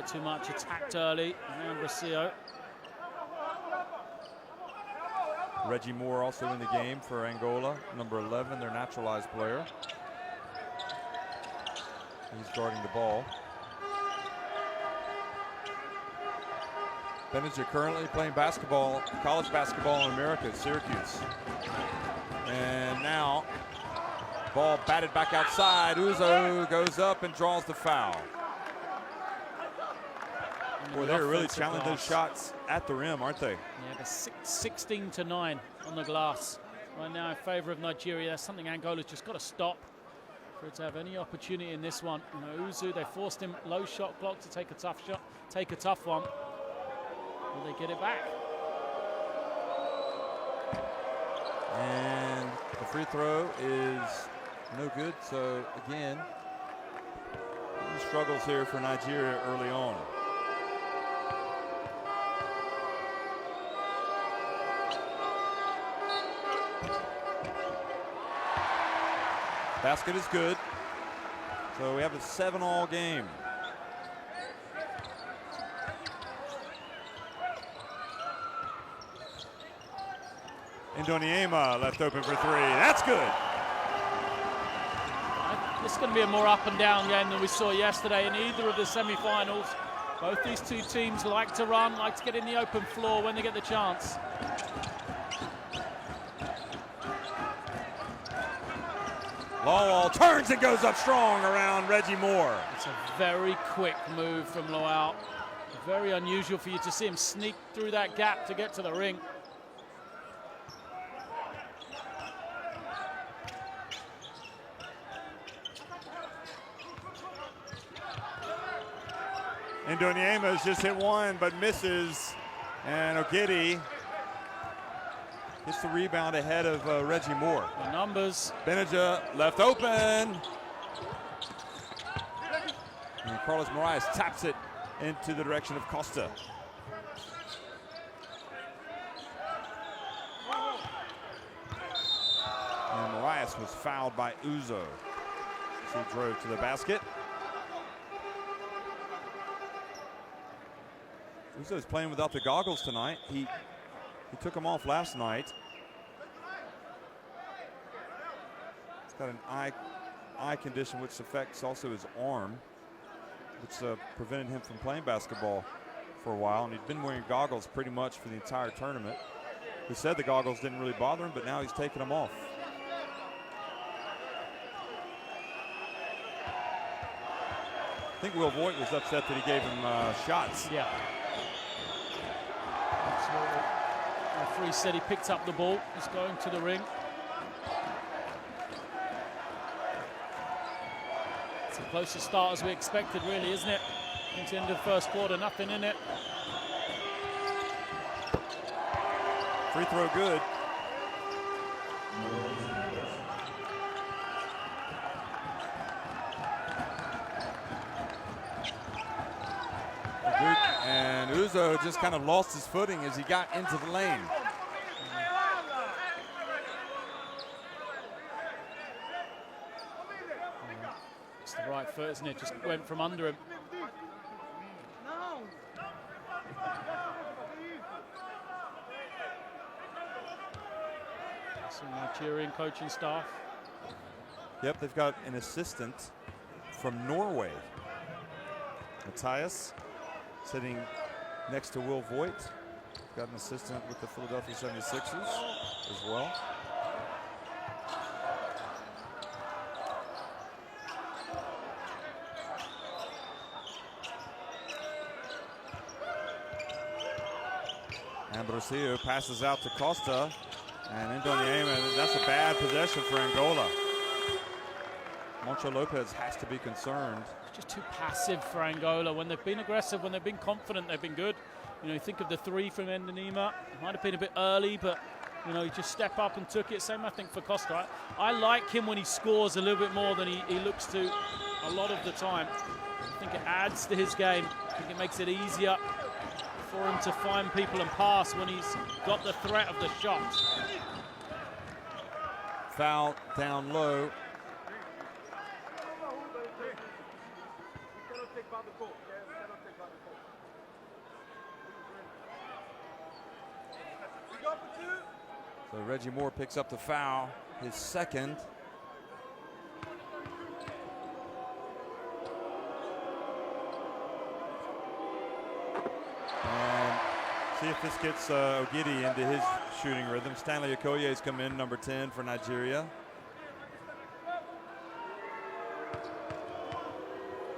bit too much attacked early. And Brasio. Reggie Moore also in the game for Angola, number 11, their naturalized player. He's guarding the ball. Benninger currently playing basketball, college basketball in America at Syracuse. And now, ball batted back outside. Uzo goes up and draws the foul. Boy, they're really challenging those shots at the rim, aren't they? Yeah, they're 16-9 on the glass right now in favor of Nigeria. That's something Angola's just got to stop for it to have any opportunity in this one. You know, Uzu, they forced him low shot clock to take a tough shot, take a tough one. Will they get it back? And the free throw is no good. So again, struggles here for Nigeria early on. Basket is good. So we have a 7-all game. Indoniema left open for three. That's good. This is going to be a more up and down game than we saw yesterday in either of the semi-finals. Both these two teams like to run, like to get in the open floor when they get the chance. Lowell turns and goes up strong around Reggie Moore. It's a very quick move from Lowell. Very unusual for you to see him sneak through that gap to get to the ring. Indoniema's just hit one but misses, and Ogidi gets the rebound ahead of Reggie Moore. The numbers. Benninger left open. And Carlos Moraes taps it into the direction of Costa. And Moraes was fouled by Uzo. He drove to the basket. Uzo's playing without the goggles tonight. He took them off last night. He's got an eye condition which affects also his arm, which prevented him from playing basketball for a while. And he'd been wearing goggles pretty much for the entire tournament. He said the goggles didn't really bother him, but now he's taking them off. I think Will Voigt was upset that he gave him shots. Yeah. Absolutely. The referee said he picked up the ball. He's going to the ring. It's a closer start as we expected, really, isn't it? Into the end of the first quarter, nothing in it. Free throw good. And Uzo just kind of lost his footing as he got into the lane. It's the right foot, isn't it? Just went from under him. Some Nigerian coaching staff. Yep, they've got an assistant from Norway. Matthias sitting next to Will Voigt. Got an assistant with the Philadelphia 76ers as well. Ambrosio passes out to Costa, and Indoniema, that's a bad possession for Angola. Moncho Lopez has to be concerned. Just too passive for Angola. When they've been aggressive, when they've been confident, they've been good. You know, you think of the three from Indoniema. Might have been a bit early, but, you know, he just stepped up and took it. Same, I think, for Costa. I like him when he scores a little bit more than he looks to a lot of the time. I think it adds to his game. I think it makes it easier for him to find people and pass when he's got the threat of the shot. Foul down low. So Reggie Moore picks up the foul, his second. And see if this gets Ogidi into his shooting rhythm. Stanley Okoye's come in, number 10 for Nigeria.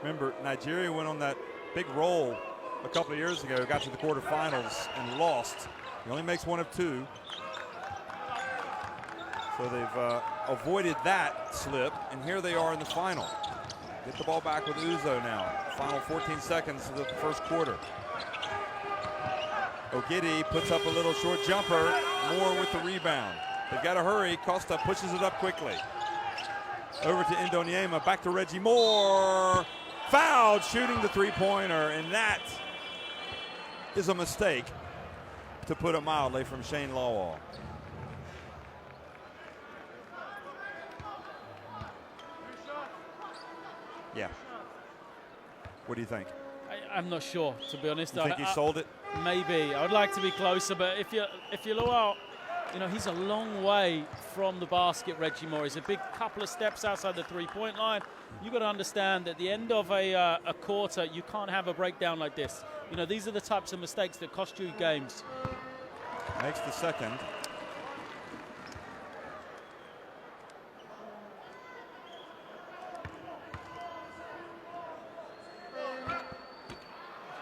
Remember, Nigeria went on that big roll a couple of years ago, got to the quarterfinals and lost. He only makes one of two. So they've avoided that slip, and here they are in the final. Get the ball back with Uzo now. Final 14 seconds of the first quarter. Ogidi puts up a little short jumper. Moore with the rebound. They've got to hurry. Costa pushes it up quickly. Over to Indonyema, back to Reggie Moore. Fouled, shooting the three-pointer, and that is a mistake, to put it mildly, from Shane Lawal. Yeah. What do you think? I'm not sure, to be honest. You think he sold it? Maybe. I would like to be closer, but if you look out, you know, he's a long way from the basket, Reggie Moore. He's a big couple of steps outside the three-point line. You've got to understand, at the end of a quarter, you can't have a breakdown like this. You know, these are the types of mistakes that cost you games. Makes the second.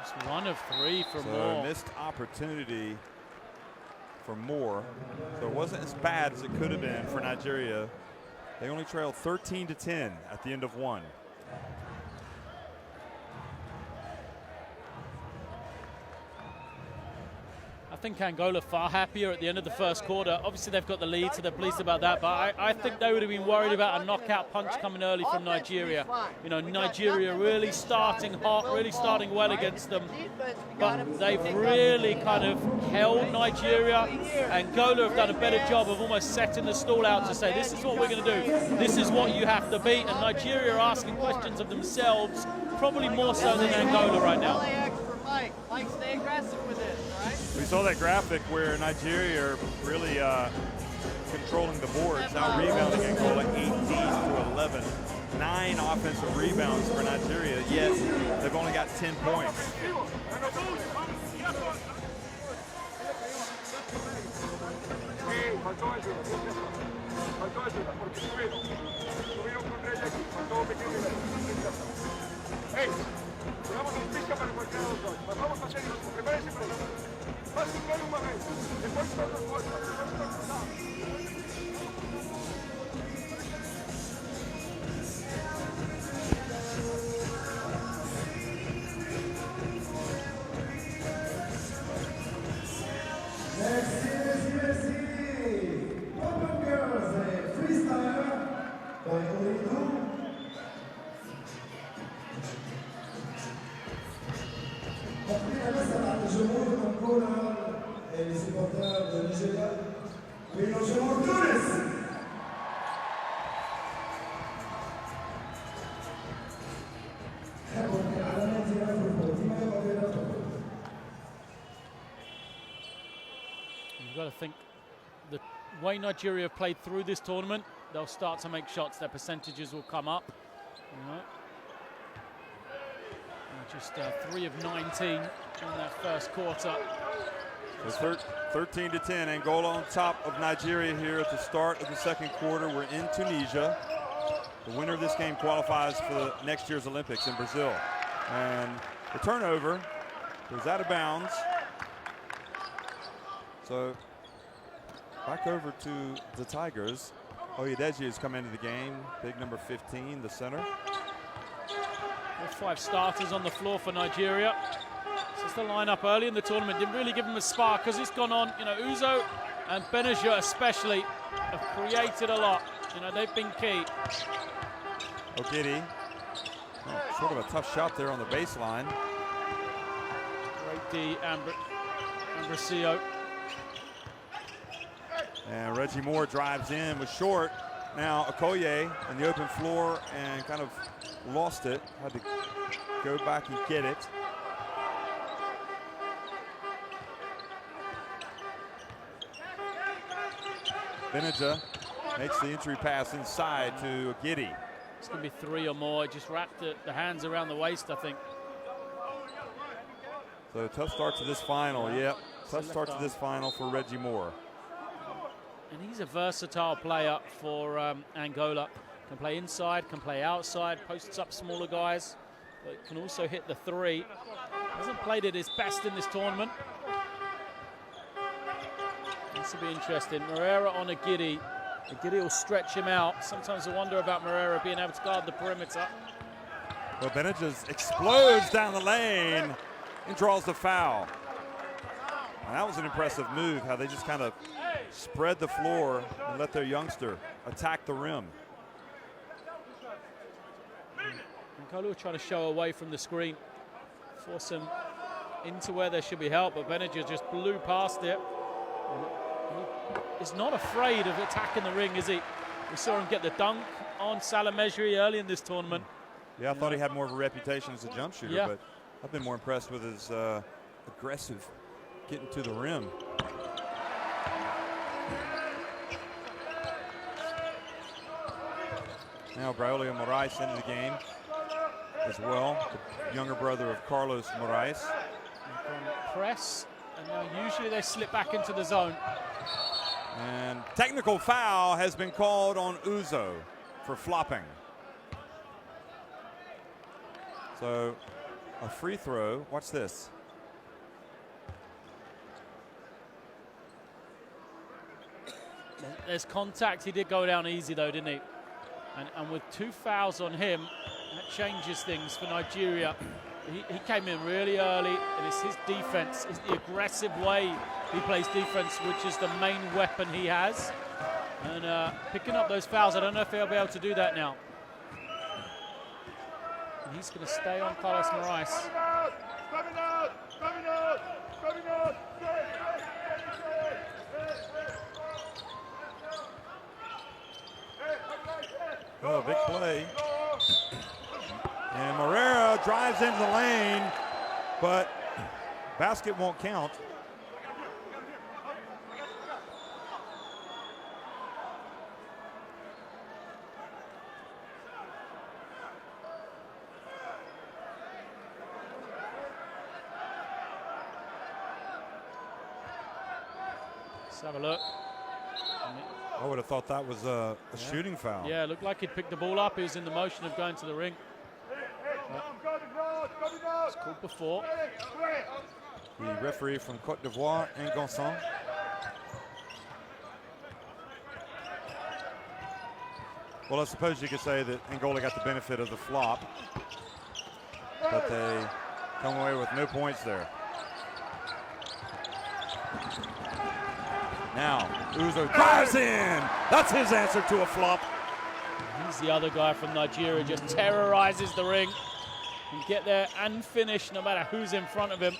Just one of three for So Moore. missed opportunity for Moore. So it wasn't as bad as it could have been for Nigeria. They only trailed 13-10 at the end of one. I think Angola far happier at the end of the first quarter. Obviously, they've got the lead, so they're pleased about that. But I think they would have been worried about a knockout punch coming early from Nigeria. You know, Nigeria really starting hot, really starting well against them. But they've really kind of held Nigeria. Angola have done a better job of almost setting the stall out to say, this is what we're going to do. This is what you have to beat. And Nigeria are asking questions of themselves, probably more so than Angola right now. Mike, stay aggressive with it, all right? We saw that graphic where Nigeria are really controlling the boards, now rebounding Angola 18-11. 9 offensive rebounds for Nigeria, yet they've only got 10 points. Je montre Angola et les supporters de Nigeria. Oui, non, je montre Tunis. You've got to think the way Nigeria have played through this tournament, they'll start to make shots. Their percentages will come up. You know. Just 3 of 19 in that first quarter. So 13-10, Angola on top of Nigeria here at the start of the second quarter. We're in Tunisia. The winner of this game qualifies for next year's Olympics in Brazil. And the turnover goes out of bounds. So back over to the Tigers. Oyedeji has come into the game, big number 15, the center. 5 starters on the floor for Nigeria. This is the lineup early in the tournament. Didn't really give them a spark because it's gone on. You know, Uzo and Benaja especially have created a lot. You know, they've been key. Ogidi, sort of a tough shot there on the baseline. Great D, Ambrosio. And Reggie Moore drives in, was short. Now Okoye on the open floor and kind of lost it. Had to go back and get it. Benja makes the entry pass inside to Giddy. It's going to be 3 or more. Just wrapped the hands around the waist, I think. So tough start to this final, yep. Tough start to this final for Reggie Moore. And he's a versatile player for Angola. Can play inside, can play outside, posts up smaller guys, but can also hit the 3. Hasn't played at his best in this tournament. This will be interesting. Moreira on a Giddy. The Giddy will stretch him out. Sometimes I wonder about Moreira being able to guard the perimeter. Well, Benja just explodes down the lane and draws the foul. And that was an impressive move, how they just kind of spread the floor and let their youngster attack the rim. Angola will try to show away from the screen, force him into where there should be help, but Benja just blew past it. He's not afraid of attacking the ring, is he? We saw him get the dunk on Salah Mejri early in this tournament. Yeah, I thought he had more of a reputation as a jump shooter, Yeah. but I've been more impressed with his aggressive getting to the rim. Now Braulio Moraes into the game as well, the younger brother of Carlos Moraes. Press, and now usually they slip back into the zone. And technical foul has been called on Uzo for flopping. So a free throw, watch this. There's contact. He did go down easy though, didn't he? And with 2 fouls on him, that changes things for Nigeria. He came in really early, and it's his defense. It's the aggressive way he plays defense, which is the main weapon he has. And picking up those fouls, I don't know if he'll be able to do that now. And he's going to stay on Carlos Moraes. Oh, big play. And Moreira drives into the lane, but basket won't count. Let's have a look. I would have thought that was a shooting foul. Yeah, it looked like he'd picked the ball up. He was in the motion of going to the ring. It's called before. The referee from Côte d'Ivoire, Ngonson. Well, I suppose you could say that Angola got the benefit of the flop, but they come away with no points there. Now, Uzo drives in. That's his answer to a flop. He's the other guy from Nigeria, just terrorizes the ring. Can get there and finish no matter who's in front of him.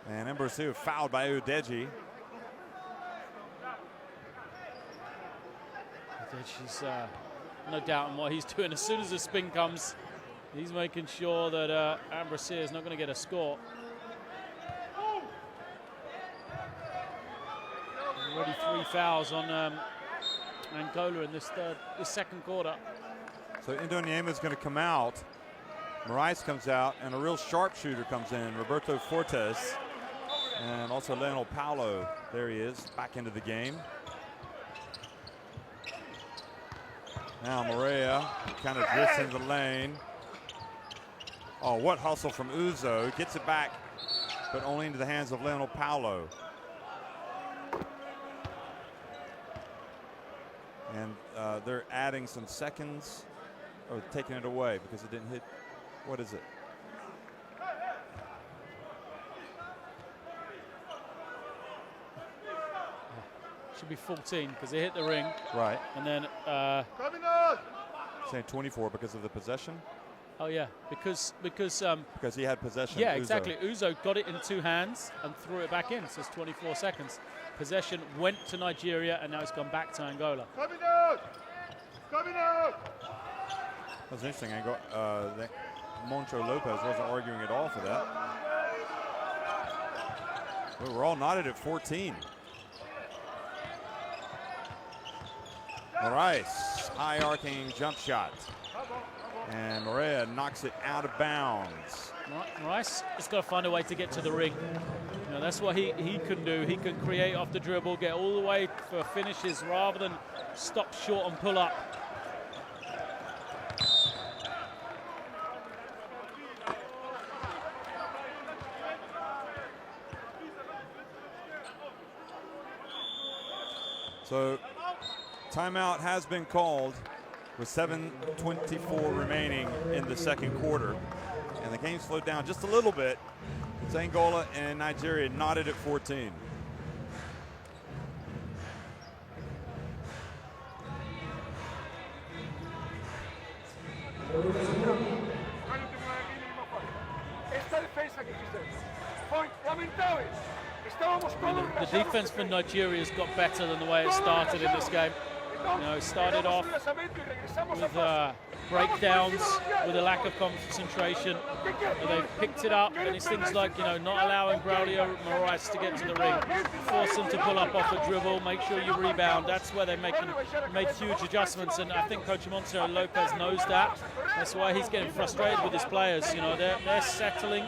And Embrasiu fouled by Udeji. Udeji's no doubt on what he's doing. As soon as the spin comes, he's making sure that Ambrosio is not going to get a score. Already 3 fouls on Angola in this second quarter. So Indonyema is going to come out. Moraes comes out, and a real sharpshooter comes in, Roberto Fortes. And also Leonel Paulo, there he is, back into the game. Now Moreira kind of drifts into the lane. Oh, what hustle from Uzo. Gets it back, but only into the hands of Leonel Paulo. And they're adding some seconds, or taking it away because it didn't hit. What is it? Should be 14 because they hit the ring. Right. And then. Saying 24 because of the possession? Oh yeah, because he had possession. Yeah, Uzo. exactly. Uzo got it in 2 hands and threw it back in. So it's 24 seconds. Possession went to Nigeria, and now it's gone back to Angola. That was interesting. Moncho Lopez wasn't arguing at all for that. Well, we're all knotted at 14. Rice, high arcing jump shot. And Morea knocks it out of bounds. Rice has got to find a way to get to the ring. You know, that's what he can do. He can create off the dribble, get all the way for finishes rather than stop short and pull up. So timeout has been called with 7:24 remaining in the second quarter. And the game slowed down just a little bit. It's Angola and Nigeria knotted at 14. The defense for Nigeria has got better than the way it started in this game. You know, it started off with breakdowns, with a lack of concentration. They've picked it up, and it's things like, you know, not allowing Braulio Moraes to get to the ring, force them to pull up off a dribble, make sure you rebound. That's where they made huge adjustments, and I think Coach Montero Lopez knows that. That's why he's getting frustrated with his players. You know, they're settling,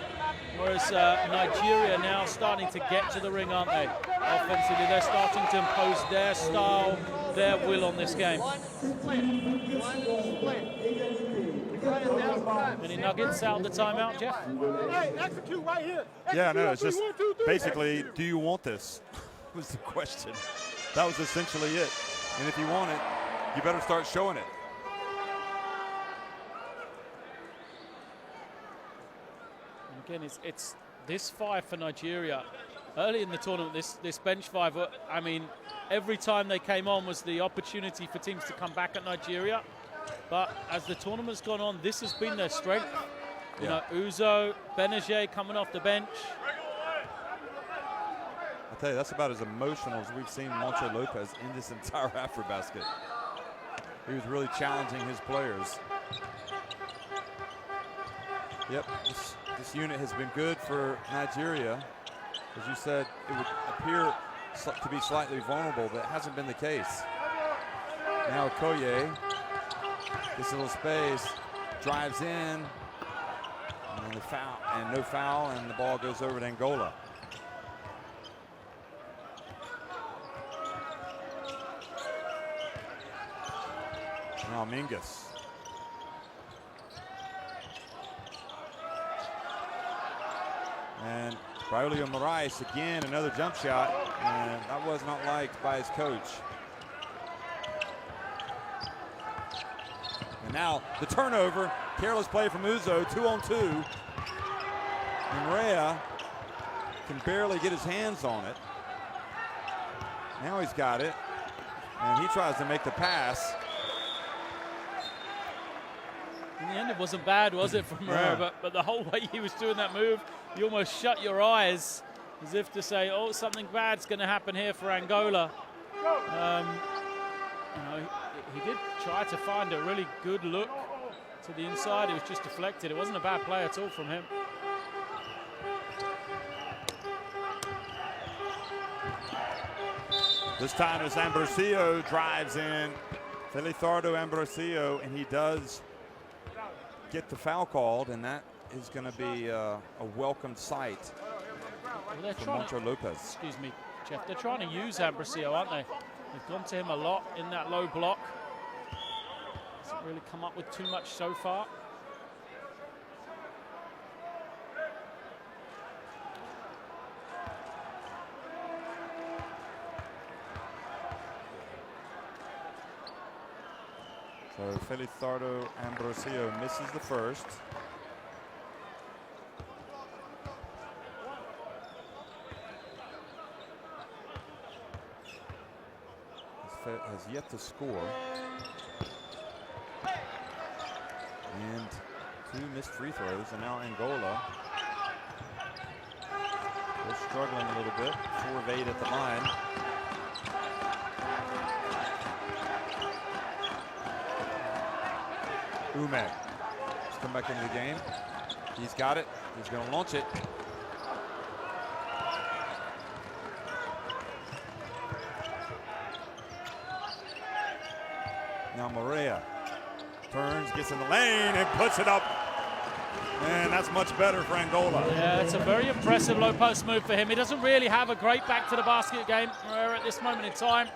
whereas Nigeria now starting to get to the ring, aren't they? Offensively, they're starting to impose their style, their will on this game. Any nuggets out of the timeout, Jeff? Hey, execute right here. Yeah, no, it's just basically, do you want this? Was the question. That was essentially it. And if you want it, you better start showing it. And again, it's this five for Nigeria. Early in the tournament, this bench five, I mean, every time they came on was the opportunity for teams to come back at Nigeria. But as the tournament's gone on, this has been their strength. You know, Uzo, Benajay coming off the bench. I'll tell you, that's about as emotional as we've seen Moncho Lopez in this entire AfroBasket. He was really challenging his players. Yep, this unit has been good for Nigeria. As you said, it would appear to be slightly vulnerable, but it hasn't been the case. Now Okoye, this little space, drives in, and the foul, and no foul, and the ball goes over to Angola. Now Mingus. And Braulio Moraes again, another jump shot, and that was not liked by his coach. And now the turnover, careless play from Uzo, 2-on-2. And Morea can barely get his hands on it. Now he's got it, and he tries to make the pass. In the end, it wasn't bad, was it, from Morea? But the whole way he was doing that move, you almost shut your eyes as if to say, oh, something bad's going to happen here for Angola. You know, he did try to find a really good look to the inside. It was just deflected. It wasn't a bad play at all from him. This time as Ambrosio drives in, Felizardo Ambrosio, and he does get the foul called, and that is going to be a welcome sight for Moncho Lopez. Excuse me, Jeff. They're trying to use Ambrosio, aren't they? They've gone to him a lot in that low block. Hasn't really come up with too much so far. So Felizardo Ambrosio misses the first. Has yet to score. And two missed free throws, and now Angola. They're struggling a little bit. 4 of 8 at the line. Ume has come back into the game. He's got it. He's going to launch it. Now Maria turns, gets in the lane, and puts it up. And that's much better for Angola. Yeah, it's a very impressive low post move for him. He doesn't really have a great back to the basket game at this moment in time.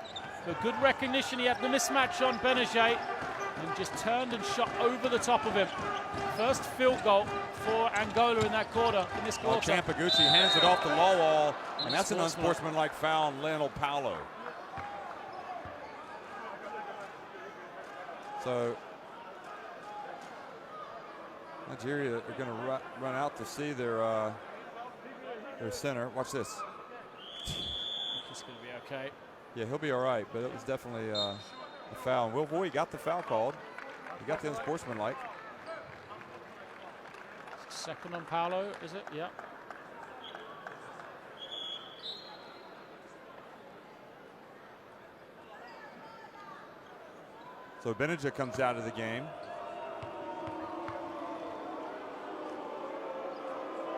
But good recognition. He had the mismatch on Benajay and just turned and shot over the top of him. First field goal for Angola in that quarter, in this quarter. Champaguchi hands it off the low wall, and that's an unsportsmanlike foul on Lionel Paulo. So Nigeria are going to run out to see their center. Watch this. It's going to be okay. Yeah, he'll be all right, but it was definitely a foul. And Will Boy got the foul called. He got the unsportsmanlike. Second on Paulo, is it? Yeah. So Benajay comes out of the game.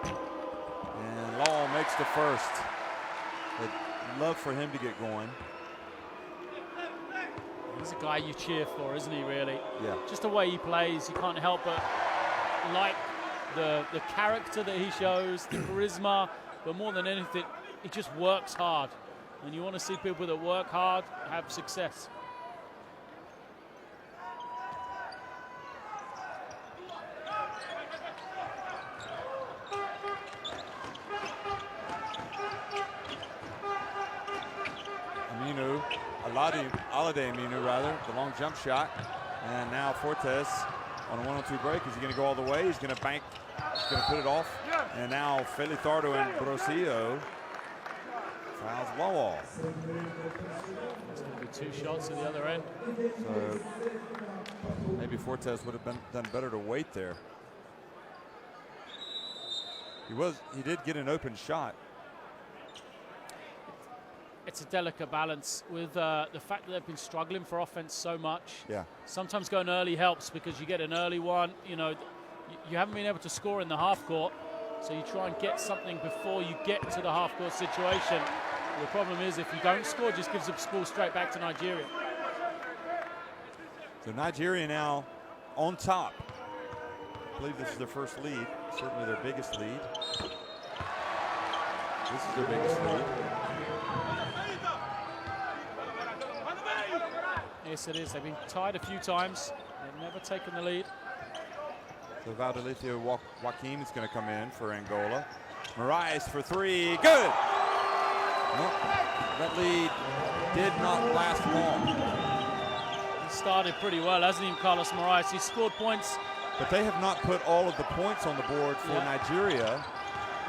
And Law makes the first. I'd love for him to get going. He's a guy you cheer for, isn't he, really? Yeah. Just the way he plays, you can't help but like the character that he shows, the charisma, but more than anything, he just works hard. And you want to see people that work hard have success. Alade Aminu, rather, the long jump shot. And now Fortes on a 1-on-2 break. Is he going to go all the way? He's going to bank. He's going to put it off. And now Felizardo and Brosillo fouls Lowell. It's going to be two shots at the other end. So maybe Fortes would have done better to wait there. He did get an open shot. It's a delicate balance with the fact that they've been struggling for offense so much. Yeah. Sometimes going early helps because you get an early one. You know, you haven't been able to score in the half court, so you try and get something before you get to the half court situation. The problem is if you don't score, it just gives the ball straight back to Nigeria. So Nigeria now on top. I believe this is their first lead, certainly their biggest lead. This is their biggest lead. Yes, it is. They've been tied a few times. They've never taken the lead. So Valdelicio Joaquim is going to come in for Angola. Moraes for three. Good! Nope. That lead did not last long. He started pretty well, hasn't he, Carlos Moraes? He scored points. But they have not put all of the points on the board for Nigeria.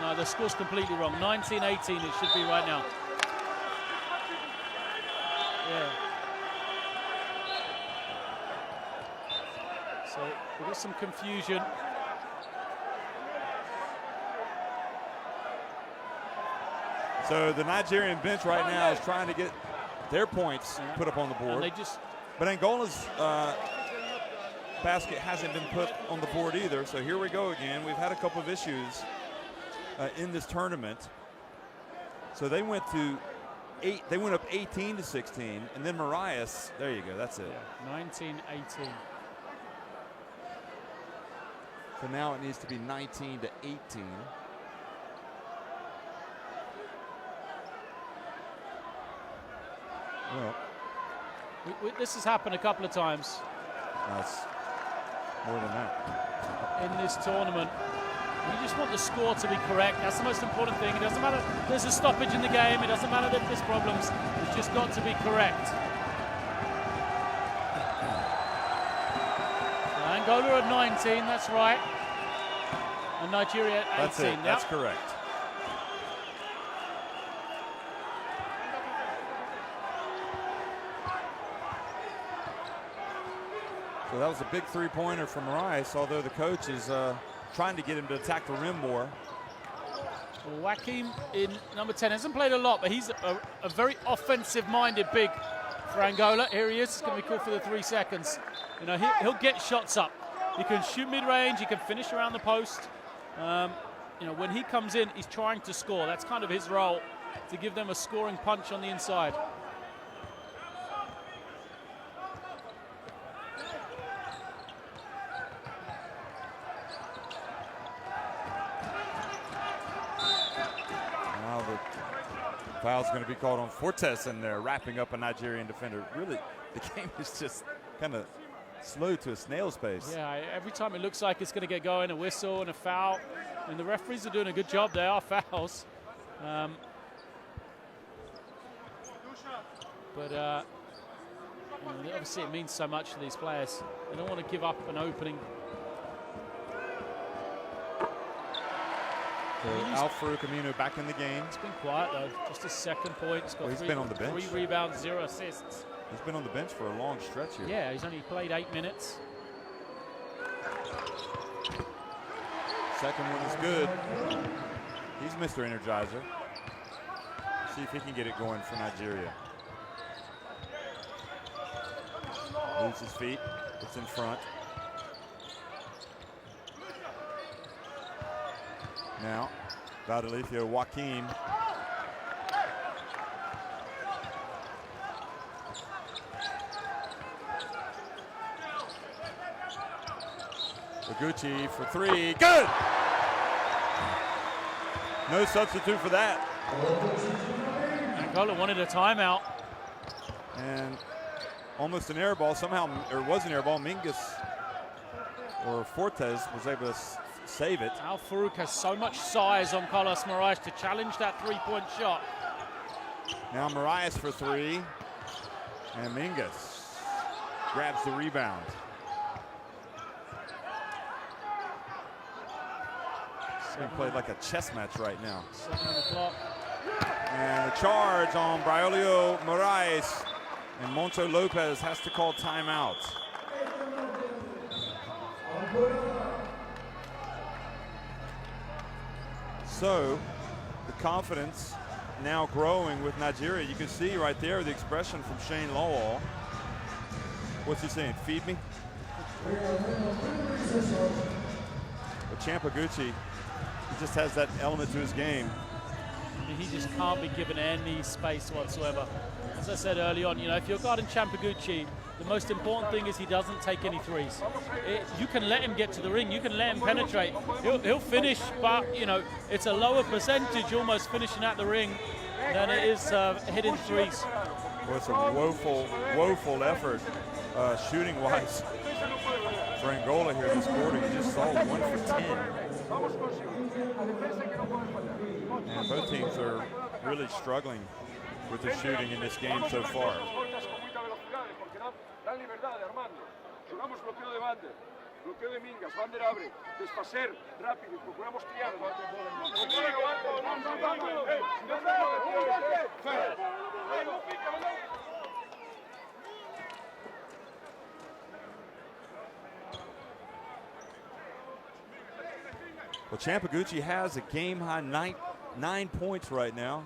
No, the score's completely wrong. 19-18 it should be right now. Yeah. So we've got some confusion. So the Nigerian bench right now is trying to get their points put up on the board. But Angola's basket hasn't been put on the board either. So here we go again. We've had a couple of issues in this tournament. So they went to they went up 18-16, and then Moraes, there you go, that's it. Yeah, 19-18. So now it needs to be 19-18. Well, this has happened a couple of times. That's more than that. In this tournament. You just want the score to be correct. That's the most important thing. It doesn't matter if there's a stoppage in the game. It doesn't matter if there's problems. It's just got to be correct. Angola at 19, that's right. And Nigeria at 18. That's it, that's correct. So that was a big three-pointer from Rice, although the coach is trying to get him to attack the rim more. Well, Joaquim in number 10 hasn't played a lot, but he's a very offensive-minded big for Angola. Here he is. It's going to be cool for the 3 seconds. You know, he'll get shots up. He can shoot mid-range. He can finish around the post. You know, when he comes in, he's trying to score. That's kind of his role, to give them a scoring punch on the inside. Foul's going to be called on Fortes in there, wrapping up a Nigerian defender. Really, the game is just kind of slow to a snail's pace. Yeah, every time it looks like it's going to get going, a whistle and a foul. And the referees are doing a good job. They are fouls. But you know, obviously it means so much to these players. They don't want to give up an opening. So Al-Farouq Aminu back in the game. It's been quiet though. Just his second point. He's been on the bench. 3 rebounds, 0 assists. He's been on the bench for a long stretch here. Yeah, he's only played 8 minutes. Second one is good. He's Mr. Energizer. See if he can get it going for Nigeria. Moves his feet. It's in front. Now, Valdelicio Joaquim. Oguchi for 3. Good! No substitute for that. Angola wanted a timeout. And almost an air ball. Somehow, or was an air ball. Mingus or Fortes was able to save it. Al-Farouq has so much size on Carlos Moraes to challenge that 3-point shot. Now Moraes for 3. And Mingus grabs the rebound. It's being played like a chess match right now. 7 on the clock. And a charge on Braulio Moraes. And Monto Lopez has to call timeout. So, the confidence now growing with Nigeria. You can see right there the expression from Shane Lowell. What's he saying? Feed me? But Champaguchi, he just has that element to his game. He just can't be given any space whatsoever. As I said early on, you know, if you're guarding Champaguchi, the most important thing is he doesn't take any threes. You can let him get to the ring, you can let him penetrate. He'll finish, but you know, it's a lower percentage almost finishing at the ring than it is hitting threes. Well, it's a woeful effort shooting-wise for Angola here this quarter. You just saw 1 for 10. And both teams are really struggling with the shooting in this game so far. Well, Champaguchi has a game-high 9 points right now,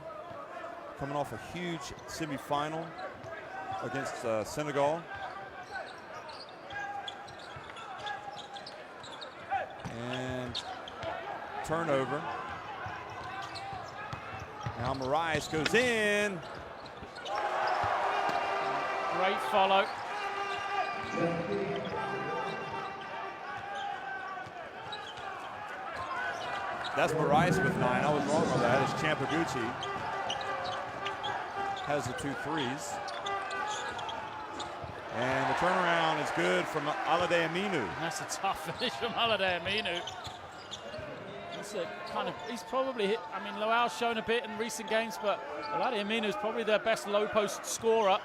coming off a huge semifinal against Senegal. And turnover. Now Moraes goes in. Great follow. That's Moraes with 9. I was wrong on that. It's Champaguchi. Has the 2 threes. And the turnaround is good from Alade Aminu. That's a tough finish from Alade Aminu. That's a kind of, he's probably hit, I mean, Loal's shown a bit in recent games, but Alade Aminu is probably their best low post scorer.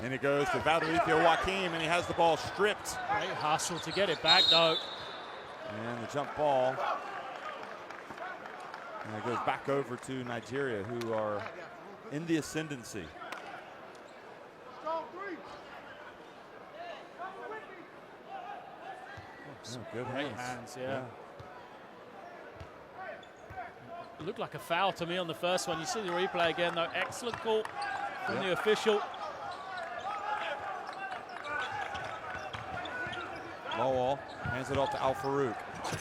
And it goes to Valdelicio Joaquim, and he has the ball stripped. Great hustle to get it back, though. And the jump ball. And it goes back over to Nigeria, who are in the ascendancy. Oh, good Great hands, yeah. It looked like a foul to me on the first one. You see the replay again, though. Excellent call from the official. Lowell hands it off to Al-Farouq.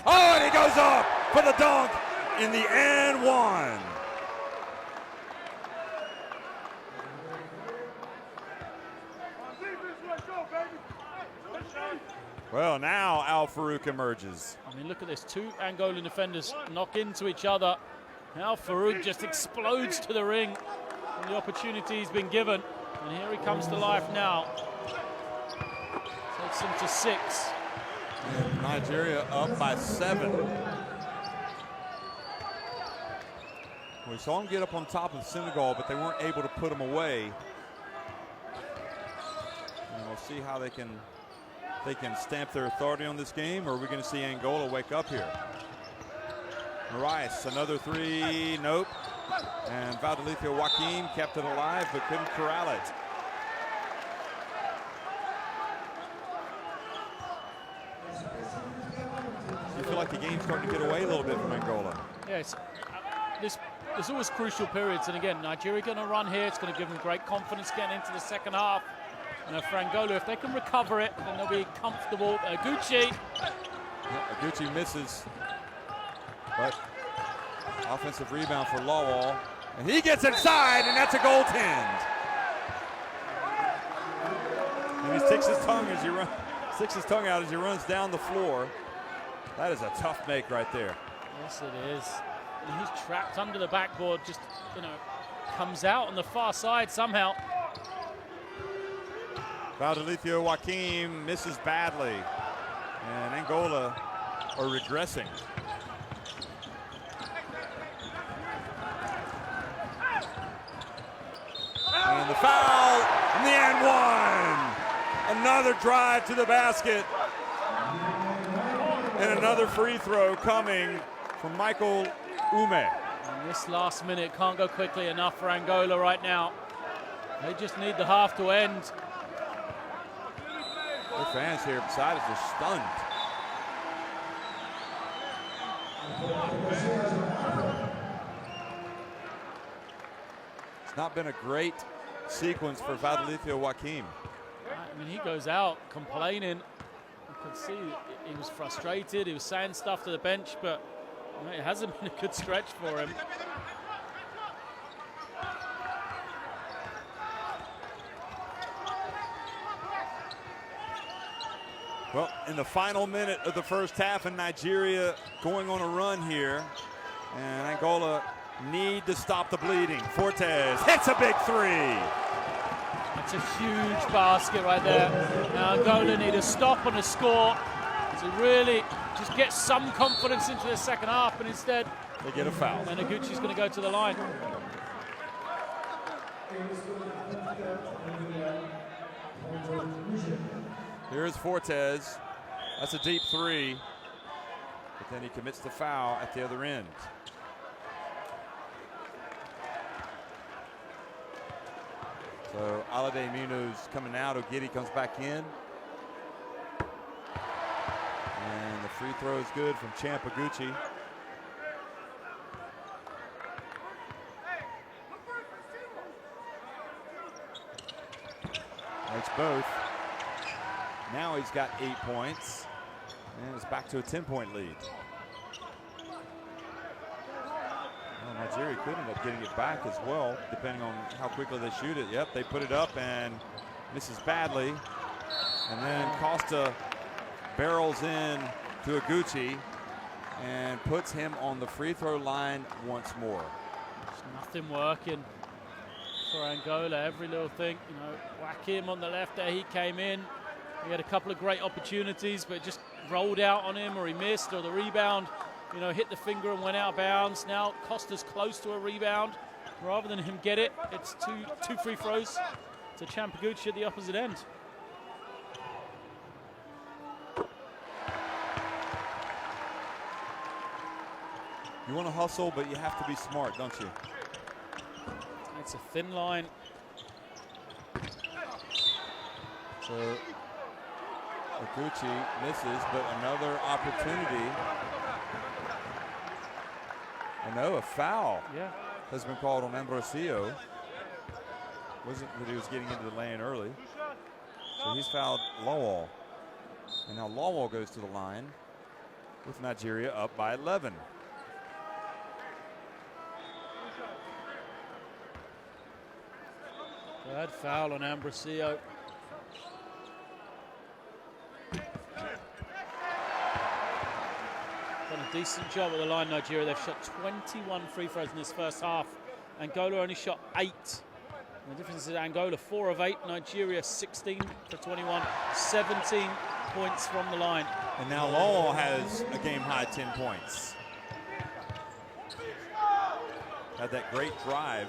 Oh, and he goes up for the dunk in the and one. Well, now Al Farouk emerges. I mean, look at this. 2 Angolan defenders knock into each other. Al Farouk just explodes to the ring. And the opportunity he's been given. And here he comes to life now. Takes him to 6. And Nigeria up by 7. We saw him get up on top of Senegal, but they weren't able to put him away. And we'll see how they can stamp their authority on this game, or are we going to see Angola wake up here? Rice, another 3, nope. And Valdelicio Joaquim kept it alive, but couldn't corral it. You feel like the game's starting to get away a little bit from Angola. Yes, there's always crucial periods, and again, Nigeria going to run here. It's going to give them great confidence getting into the second half. And for Angola, if they can recover it, then they'll be comfortable. Gucci. Yeah, Gucci misses, but offensive rebound for Lawal, and he gets inside, and that's a goaltend. And he sticks his tongue out as he runs down the floor. That is a tough make right there. Yes, it is. And he's trapped under the backboard, just, comes out on the far side somehow. Valdelicio Joaquim misses badly, and Angola are regressing. And the foul, and the and one. Another drive to the basket. And another free throw coming from Michael Ume. And this last minute can't go quickly enough for Angola right now. They just need the half to end. The fans here beside us are stunned. It's not been a great sequence for Valdelicio Joaquim. I mean, he goes out complaining. You could see he was frustrated. He was saying stuff to the bench, but it hasn't been a good stretch for him. Well, in the final minute of the first half, and Nigeria going on a run here, and Angola need to stop the bleeding. Fortes hits a big 3. That's a huge basket right there. Now Angola need a stop and a score to really just get some confidence into the second half, and instead they get a foul. And Aguchi's going to go to the line. Here's Fortes. That's a deep 3, but then he commits the foul at the other end. So Alade Minu's coming out. Ogidi comes back in. And the free throw is good from Champ Aguchi. Makes both. Now he's got 8 points, and it's back to a 10-point lead. Well, Nigeria could end up getting it back as well, depending on how quickly they shoot it. Yep, they put it up and misses badly. And then Costa barrels in to Aguchi and puts him on the free throw line once more. There's nothing working for Angola. Every little thing, whack him on the left there. He came in. He had a couple of great opportunities, but it just rolled out on him, or he missed, or the rebound, hit the finger and went out of bounds. Now Costa's close to a rebound. Rather than him get it, it's two free throws to Champaguchi at the opposite end. You want to hustle, but you have to be smart, don't you? It's a thin line. So Aguchi misses, but another opportunity. And no, a foul has been called on Ambrosio. Wasn't that he was getting into the lane early. So he's fouled Lawal. And now Lawal goes to the line with Nigeria up by 11. Bad foul on Ambrosio. Decent job at the line, Nigeria. They've shot 21 free throws in this first half. Angola only shot 8. And the difference is Angola 4 of 8, Nigeria 16 for 21, 17 points from the line. And now Lowell has a game-high 10 points. Had that great drive.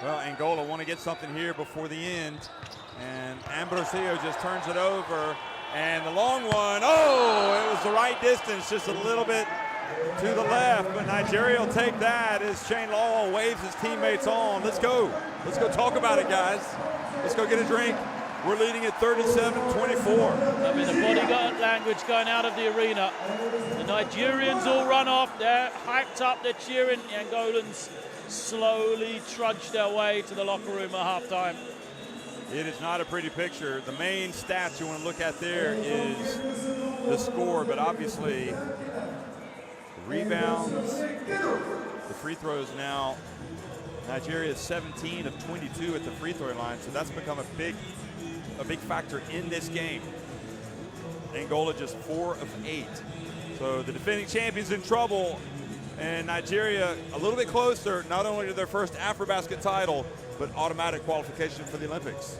Well, Angola want to get something here before the end. And Ambrosio just turns it over. And the long one, oh, it was the right distance, just a little bit to the left. But Nigeria will take that as Shane Lowell waves his teammates on. Let's go. Let's go talk about it, guys. Let's go get a drink. We're leading at 37-24. I mean, the bodyguard language going out of the arena. The Nigerians all run off. They're hyped up. They're cheering. The Angolans slowly trudge their way to the locker room at halftime. It is not a pretty picture. The main stats you want to look at there is the score, but obviously the rebounds, the free throws now. Nigeria is 17 of 22 at the free throw line, so that's become a big factor in this game. Angola just 4 of 8. So the defending champions in trouble, and Nigeria a little bit closer, not only to their first AfroBasket title, but automatic qualification for the Olympics.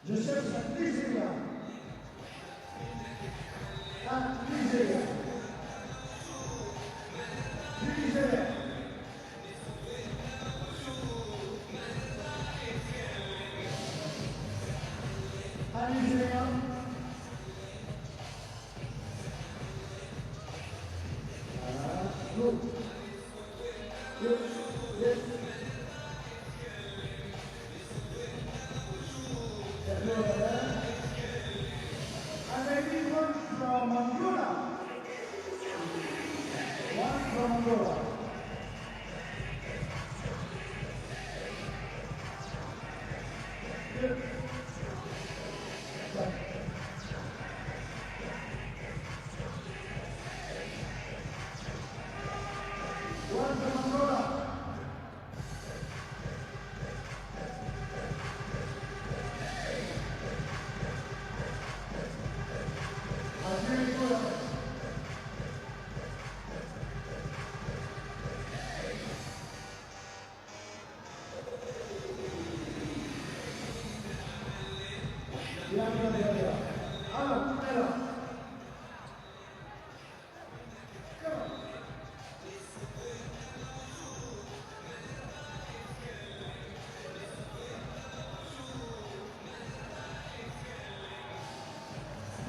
Je cherche la Nigeria. La Nigeria. Nigeria. La Nigeria. Look. Yes. Yes. And maybe one from Angola. One from Angola. Good. One from Angola.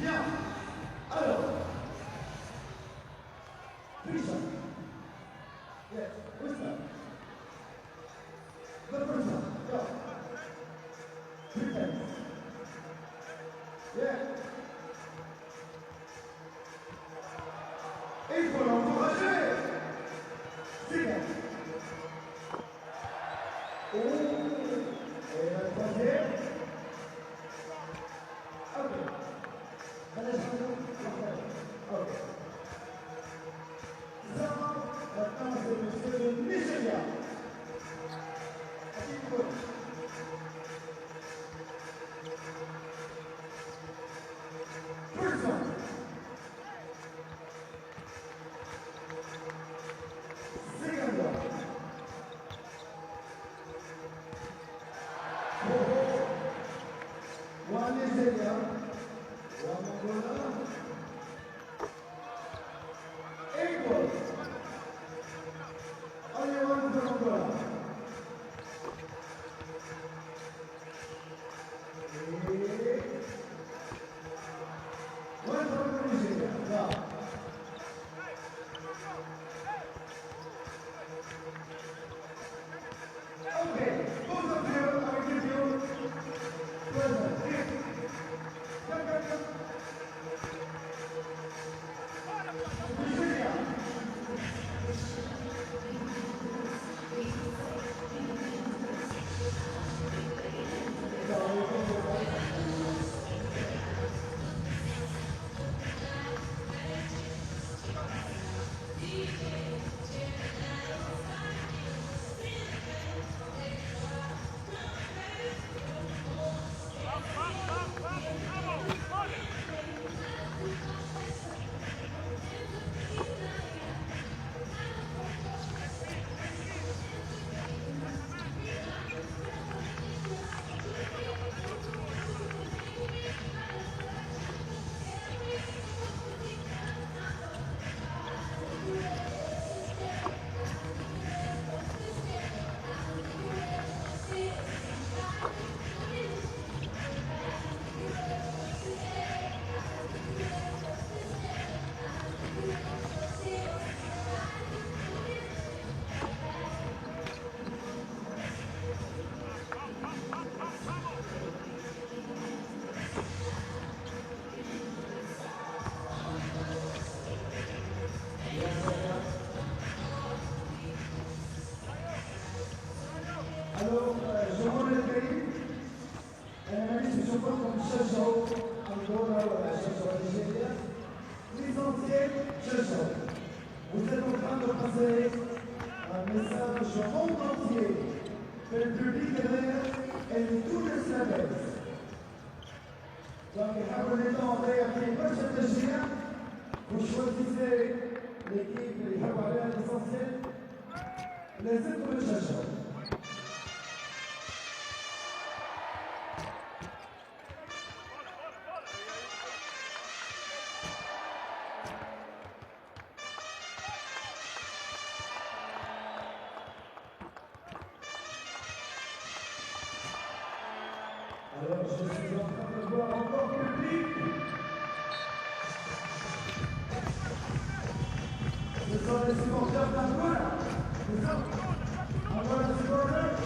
Bien. Alors. Prisa. Yes. Prisa. The prisa. Go. Prepare. Yeah. Il faut l'encourager. Sigan. Oh. Et la troisième. Ok. Ok. Maintenant, c'est monsieur de Nigeria. littéraire et de Tunis la baisse. Donc, حاولوا نتعطي في برشا تشجيع وشويتي l'équipe اللي يحبوا عليها l'essentiel لازمكم تشجعوا. Alors, je suis en train de voir encore le public. Ce sont les supporters d'Angola. C'est ça? Angola supporters.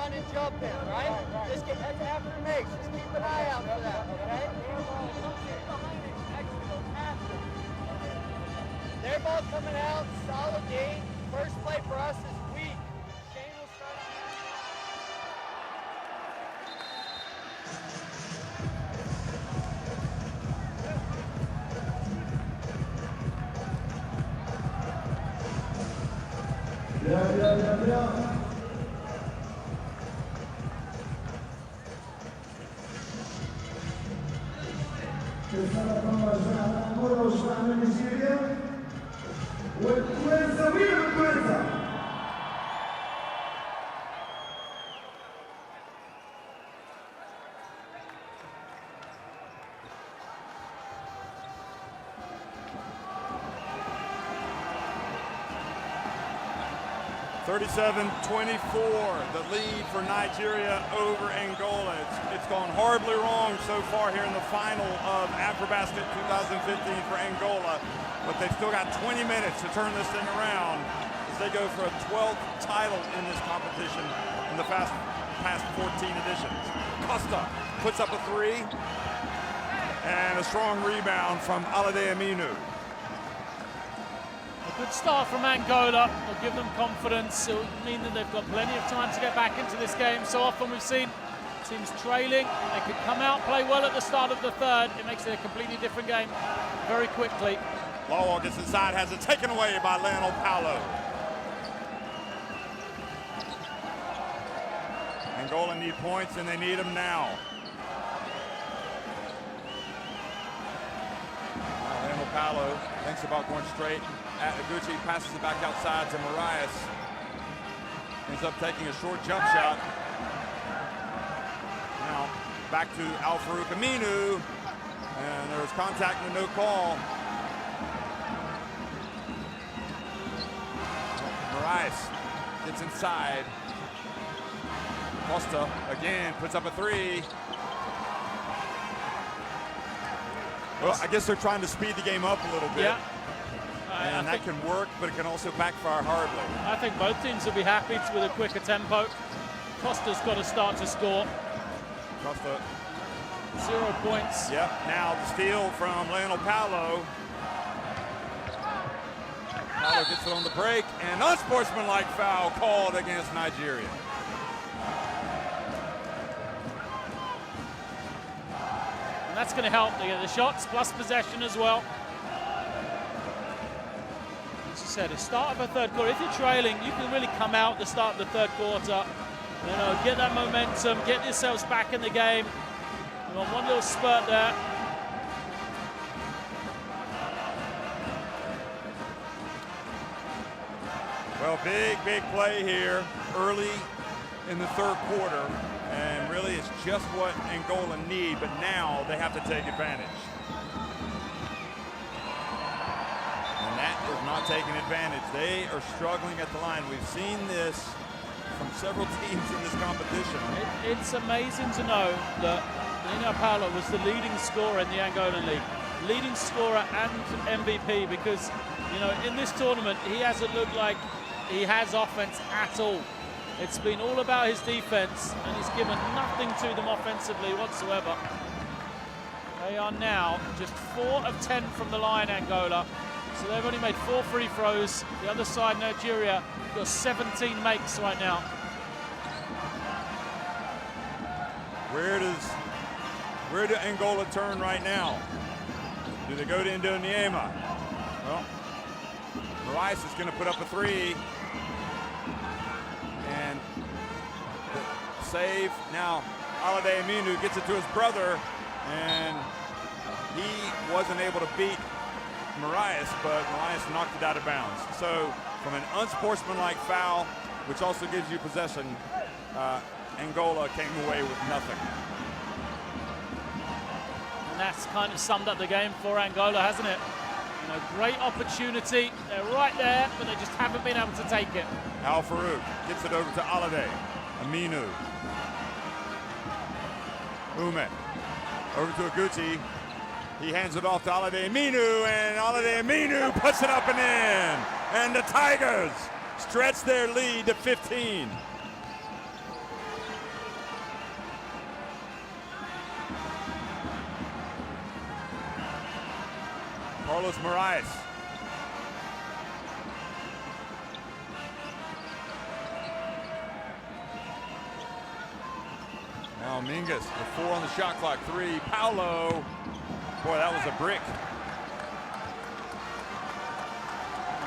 And jump in, right? Just get that's after the makes. Just keep an eye out for that, okay? Their ball coming out, solid D. First play for us is weak. Shane will start. Bien. Angola وشبعنا من نيجيريا والكويت سوينا بالكويت. 37-24, the lead for Nigeria over Angola. It's gone horribly wrong so far here in the final of AfroBasket 2015 for Angola, but they've still got 20 minutes to turn this thing around as they go for a 12th title in this competition in the past 14 editions. Costa puts up a three, and a strong rebound from Alade Aminu. Good start from Angola. Will give them confidence. It will mean that they've got plenty of time to get back into this game. So often we've seen teams trailing. They could come out, play well at the start of the third. It makes it a completely different game very quickly. Lawal gets inside, has it taken away by Lionel Paulo. Angola need points, and they need them now. Lionel Paulo thinks about going straight at Aguchi, passes it back outside to Marias. Ends up taking a short jump shot. Now back to Al-Farouq Aminu. And there was contact and no call. Morais gets inside. Costa again puts up a three. Well, I guess they're trying to speed the game up a little bit. Yeah. And that can work, but it can also backfire hardly. I think both teams will be happy with a quicker tempo. Costa's got to start to score. Costa. 0 points. Yep, now the steal from Lionel Paolo. Paolo gets it on the break, and unsportsmanlike foul called against Nigeria. And that's going to help. They get the shots plus possession as well. As you said, the start of a third quarter, if you're trailing, you can really come out at the start of the third quarter. You know, get that momentum, get yourselves back in the game. You're on one little spurt there. Well, big play here early in the third quarter, and really it's just what Angola need, but now they have to take advantage. And that is not taking advantage. They are struggling at the line. We've seen this from several teams in this competition. It's amazing to know that Lionel Paolo was the leading scorer in the Angolan League. Leading scorer and MVP, because, you know, in this tournament, he hasn't looked like he has offense at all. It's been all about his defense, and he's given nothing to them offensively whatsoever. They are now just 4 of 10 from the line, Angola. So they've only made 4 free throws. The other side, Nigeria, got 17 makes right now. Where do Angola turn right now? Do they go to Indoniema? Well, Morais is going to put up a three. And the save. Now, Alade Aminu gets it to his brother, and he wasn't able to beat Morais, but Morais knocked it out of bounds. So, from an unsportsmanlike foul, which also gives you possession, Angola came away with nothing. And that's kind of summed up the game for Angola, hasn't it? You know, great opportunity. They're right there, but they just haven't been able to take it. Al Farouk gets it over to Alade Aminu. Ume over to Aguti. He hands it off to Alade Aminu, and Alade Aminu puts it up and in. And the Tigers stretch their lead to 15. Carlos Morais. Now Mingus with 4 on the shot clock. 3. Paolo. Boy, that was a brick.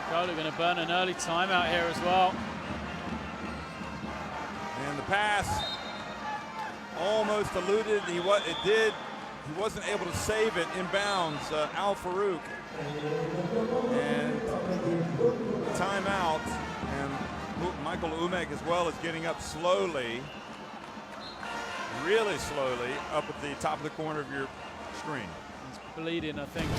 Angola going to burn an early timeout here as well. And the pass almost eluded. He wasn't able to save it inbounds. Al Farouk. And timeout. And Michael Umek as well is getting up slowly. Really slowly up at the top of the corner of your screen. He's bleeding, I think.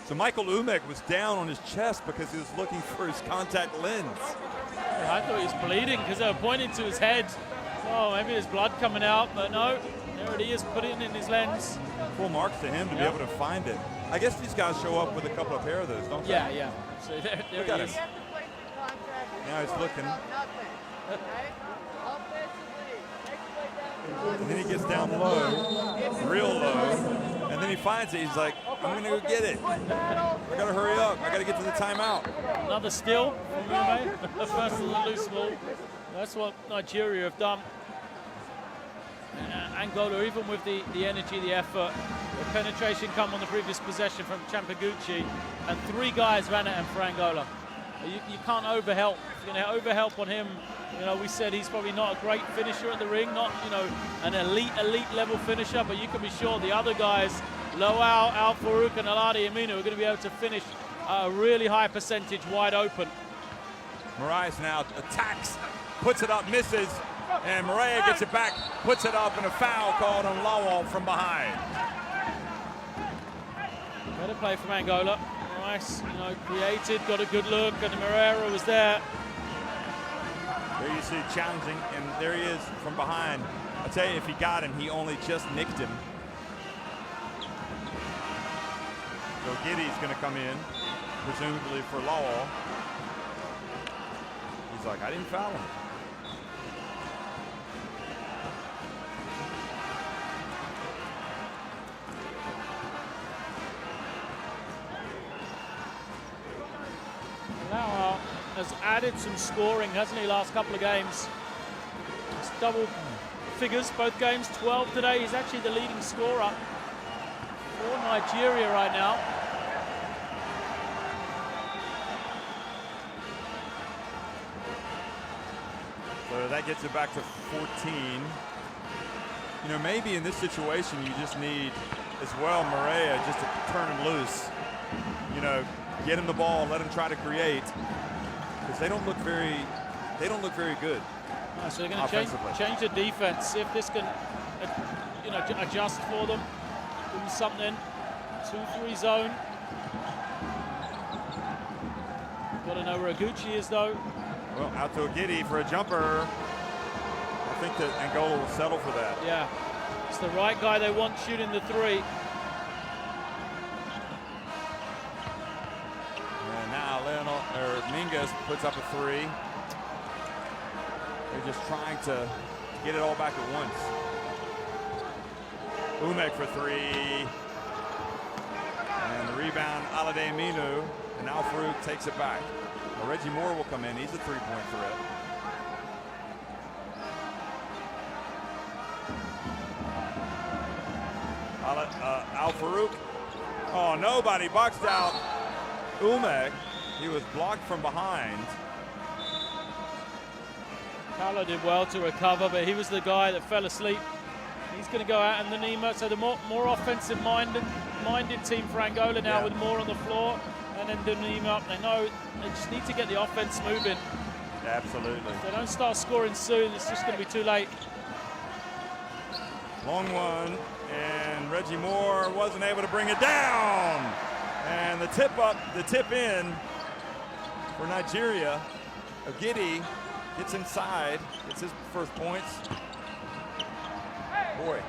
So Michael Umek was down on his chest because he was looking for his contact lens. I thought he was bleeding because they were pointing to his head. Oh, maybe there's blood coming out, but no. There it is, put it in his lens. Full marks to him to be able to find it. I guess these guys show up with a couple of pair of those, don't they? Yeah, yeah. So there he is. Now he's looking. And then he gets down low, real low, and then he finds it. He's like, I'm going to go get it. I got to hurry up. I got to get to the timeout. Another steal from Ume. First of the loose ball. That's what Nigeria have done. Angola, even with the energy, the effort, the penetration come on the previous possession from Champaguchi, and 3 guys ran at him for Angola. You can't overhelp. If you're going to overhelp on him, you know, we said he's probably not a great finisher at the ring, not, you know, an elite level finisher, but you can be sure the other guys, Lowell, Al Farouk, and Aladi Aminu, are going to be able to finish a really high percentage wide open. Moraes now attacks, puts it up, misses, and Morea gets it back, puts it up, and a foul called on Lowell from behind. Better play from Angola. Moraes, you know, created, got a good look, and Moreira was there. There you see challenging, and there he is from behind. I tell you, if he got him, he only just nicked him. So Giddy's going to come in, presumably for Lowell. He's like, I didn't foul him. Lowell has added some scoring, hasn't he, last couple of games? It's double figures, both games, 12 today. He's actually the leading scorer for Nigeria right now. So that gets it back to 14. You know, maybe in this situation you just need, as well, Morea just to turn him loose. You know, get him the ball, let him try to create, because they don't look very good. So they're going to change the defense. See if this can, you know, adjust for them, do something. 2-3 zone. Got to know where Aguchi is though. Well, out to a Giddy for a jumper. I think that Angola will settle for that. Yeah, it's the right guy they want shooting the three. And now Mingus puts up a three. They're just trying to get it all back at once. Umek for three. And the rebound, Alade Aminu. And Al Farouk takes it back. Well, Reggie Moore will come in. He's a three-point threat. Al Farouk. Oh, nobody boxed out Umek. He was blocked from behind. Paolo did well to recover, but he was the guy that fell asleep. He's going to go out, and the Nima, so the more offensive-minded team for Angola now, with more on the floor, and then the Nima up. They know they just need to get the offense moving. Absolutely. If they don't start scoring soon, it's just going to be too late. Long one, and Reggie Moore wasn't able to bring it down. And the tip in for Nigeria. Ogidi gets inside, gets his first points. Boy,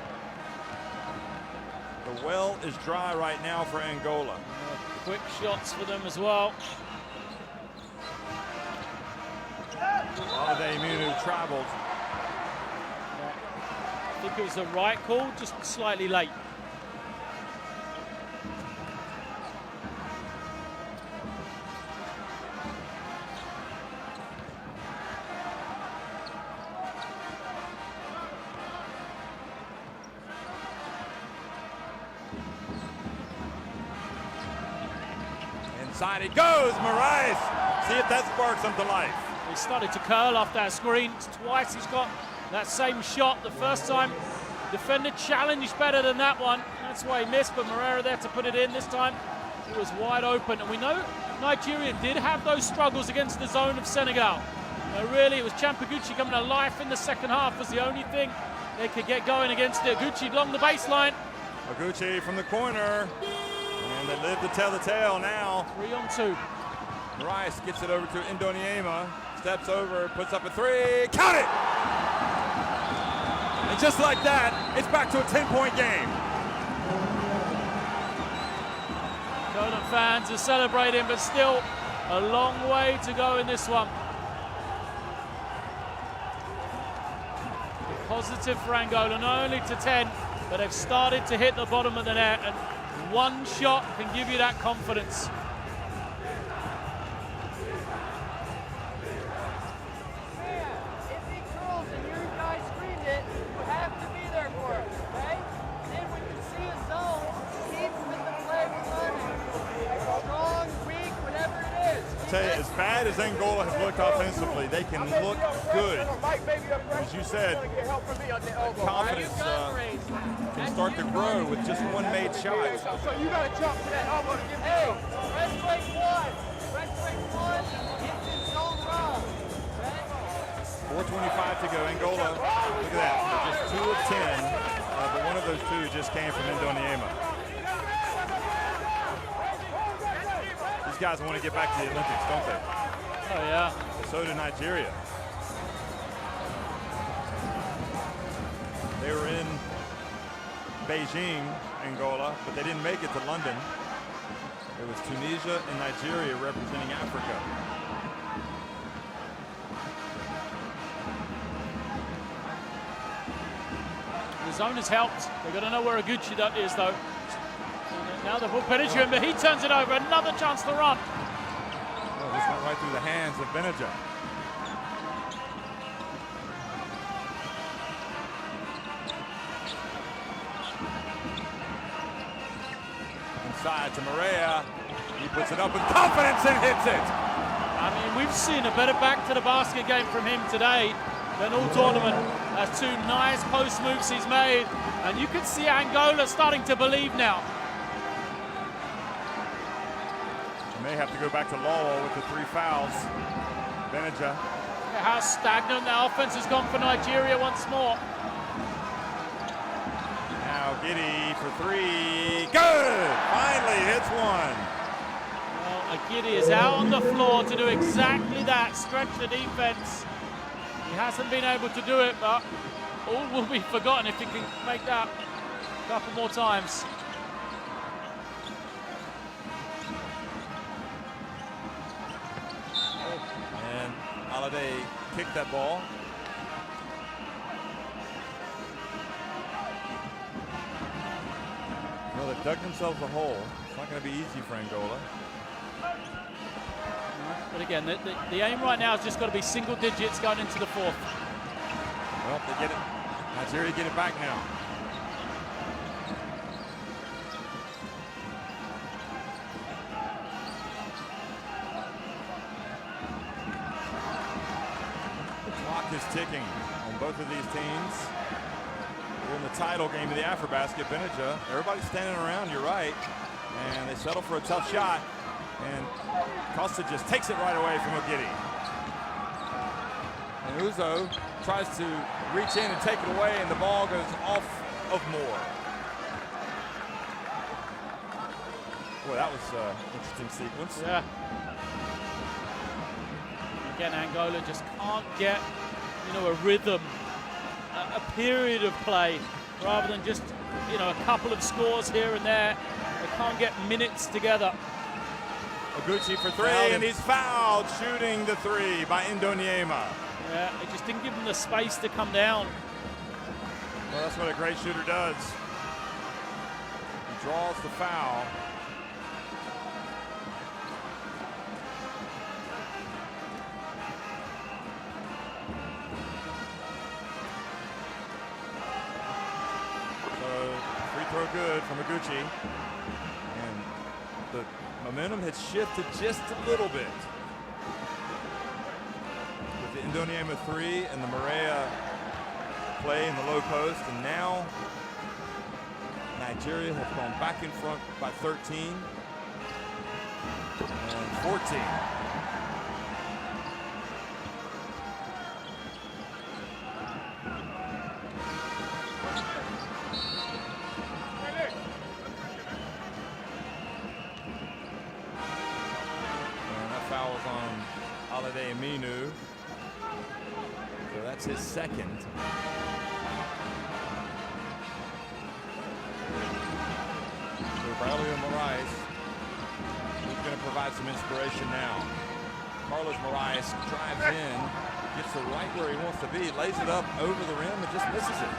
the well is dry right now for Angola. Quick shots for them as well. Alade Aminu traveled. I think it was the right call, just slightly late. Inside it goes, Moraes. See if that sparks him to life. He started to curl off that screen. Twice he's got that same shot. The first time, defender challenged better than that one. That's why he missed, but Moreira there to put it in. This time, it was wide open. And we know Nigeria did have those struggles against the zone of Senegal. Really, it was Champaguchi coming to life in the second half was the only thing they could get going against it. Aguchi along the baseline. Aguchi from the corner. And they live to tell the tale now. 3-on-2. Rice gets it over to Indoniema. Steps over, puts up a three. Count it! And just like that, it's back to a 10-point game. Conan fans are celebrating, but still a long way to go in this one. Positive for Angola, not only to 10, but they've started to hit the bottom of the net, and one shot can give you that confidence. If he curls and your guy screened it, you have to be there for it, okay? Then when you see a zone, keep with the play running. Strong, weak, whatever it is. I'll tell you, as bad as Angola has looked offensively, they can look good. As you said, confidence can start to grow with just one made shot. So you got to jump to that elbow to give me Hey, rest break one. Rest break one. Get in zone run. Okay? 4:25 to go. Angola, look at that. They're just 2 of 10, but one of those 2 just came from Indoniema. These guys want to get back to the Olympics, don't they? Oh, yeah. So do Nigeria. They were in Beijing, Angola, but they didn't make it to London. It was Tunisia and Nigeria representing Africa. The zone has helped. They've got to know where Aguchi is, though. Now they've put Benadja, but he turns it over. Another chance to run. Oh, this went right through the hands of Benadja. Inside to Maria. He puts it up with confidence and hits it. I mean, we've seen a better back to the basket game from him today than all tournament. That's 2 nice post moves he's made. And you can see Angola starting to believe now. May have to go back to Lawwell with the 3 fouls. Benadja. How stagnant the offense has gone for Nigeria once more. Now Giddy for 3. Good! Finally hits one. Well, Agidi is out on the floor to do exactly that, stretch the defense. He hasn't been able to do it, but all will be forgotten if he can make that a couple more times. And Holiday kicked that ball. Well, they've dug themselves a hole. It's not going to be easy for Angola. But again, the aim right now has just got to be single digits going into the 4th. Well, they get it. Nigeria get it back now. The clock is ticking on both of these teams. We're in the title game of the AfroBasket. Benadja, everybody's standing around, you're right. And they settle for a tough shot. And Costa just takes it right away from Ogidi. And Uzo tries to reach in and take it away, and the ball goes off of Moore. Boy, that was an interesting sequence. Yeah. Again, Angola just can't get, a rhythm, a period of play, rather than just, a couple of scores here and there. They can't get minutes together. Oguchi for 3, and he's fouled shooting the 3 by Indoniema. Yeah, it just didn't give him the space to come down. Well, that's what a great shooter does. He draws the foul. So, free throw good from Oguchi. And the momentum had shifted just a little bit. With the Indoniema 3 and the Maria play in the low post, and now Nigeria have gone back in front by 13 and 14. Aminu. So that's his second. So Braulio Moraes, he's going to provide some inspiration now. Carlos Moraes drives in, gets it right where he wants to be, lays it up over the rim and just misses it.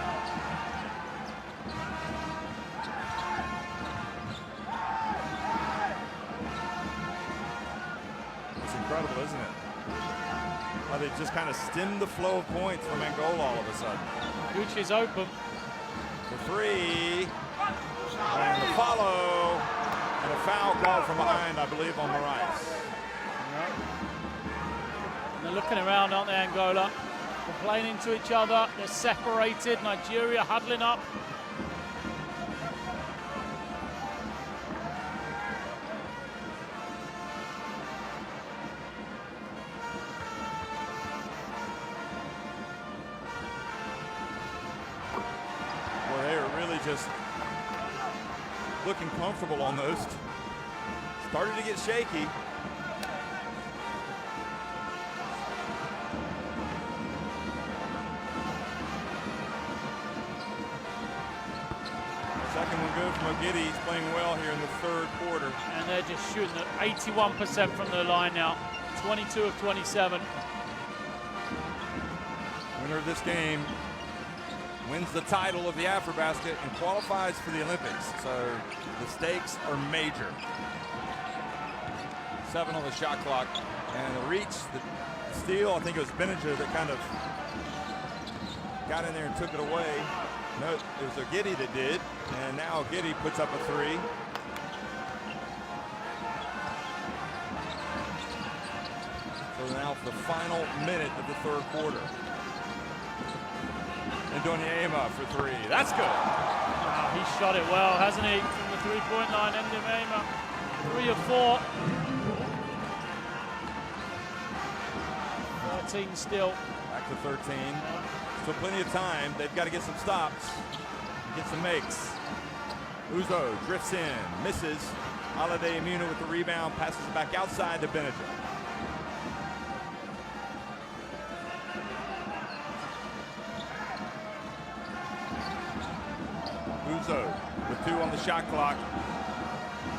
It's incredible, isn't it? How they just kind of stemmed the flow of points from Angola all of a sudden. Gucci's open. The 3, and the follow, and a foul called from behind, I believe, on Moraes. looking around, aren't they, Angola? Complaining to each other. They're separated. Nigeria huddling up. Well, they are really just looking comfortable almost. Started to get shaky. Second one good from Ogidi. He's playing well here in the third quarter. And they're just shooting at 81% from the line now. 22 of 27. Winner of this game wins the title of the AfroBasket and qualifies for the Olympics. So the stakes are major. 7 on the shot clock. And the reach, the steal, I think it was Benninger that kind of got in there and took it away. No, it was Ogidi that did, and now Ogidi puts up a 3. So now for the final minute of the third quarter. And Ndonyema for 3. That's good. Wow, he shot it well, hasn't he? From the three-point line, Ndonyema, 3 of 4. 13 still. Back to 13. So plenty of time. They've got to get some stops, get some makes. Uzo drifts in, misses. Holiday Imuna with the rebound, passes it back outside to Benninger. Uzo with 2 on the shot clock.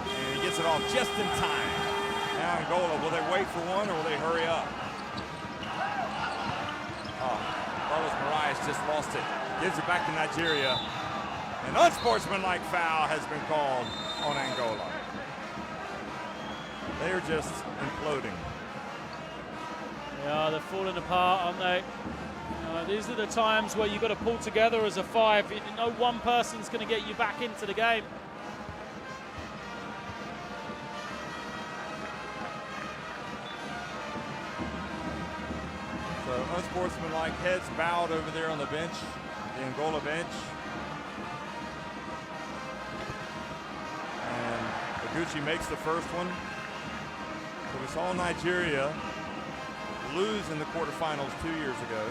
And he gets it off just in time. Now Angola, will they wait for one or will they hurry up? Carlos Moraes just lost it. Gives it back to Nigeria. An unsportsmanlike foul has been called on Angola. They are just imploding. Yeah, they're falling apart, aren't they? These are the times where you've got to pull together as a 5. You know one person's going to get you back into the game. So unsportsmanlike, heads bowed over there on the bench, the Angola bench. And Oguchi makes the first one. So we saw Nigeria lose in the quarterfinals 2 years ago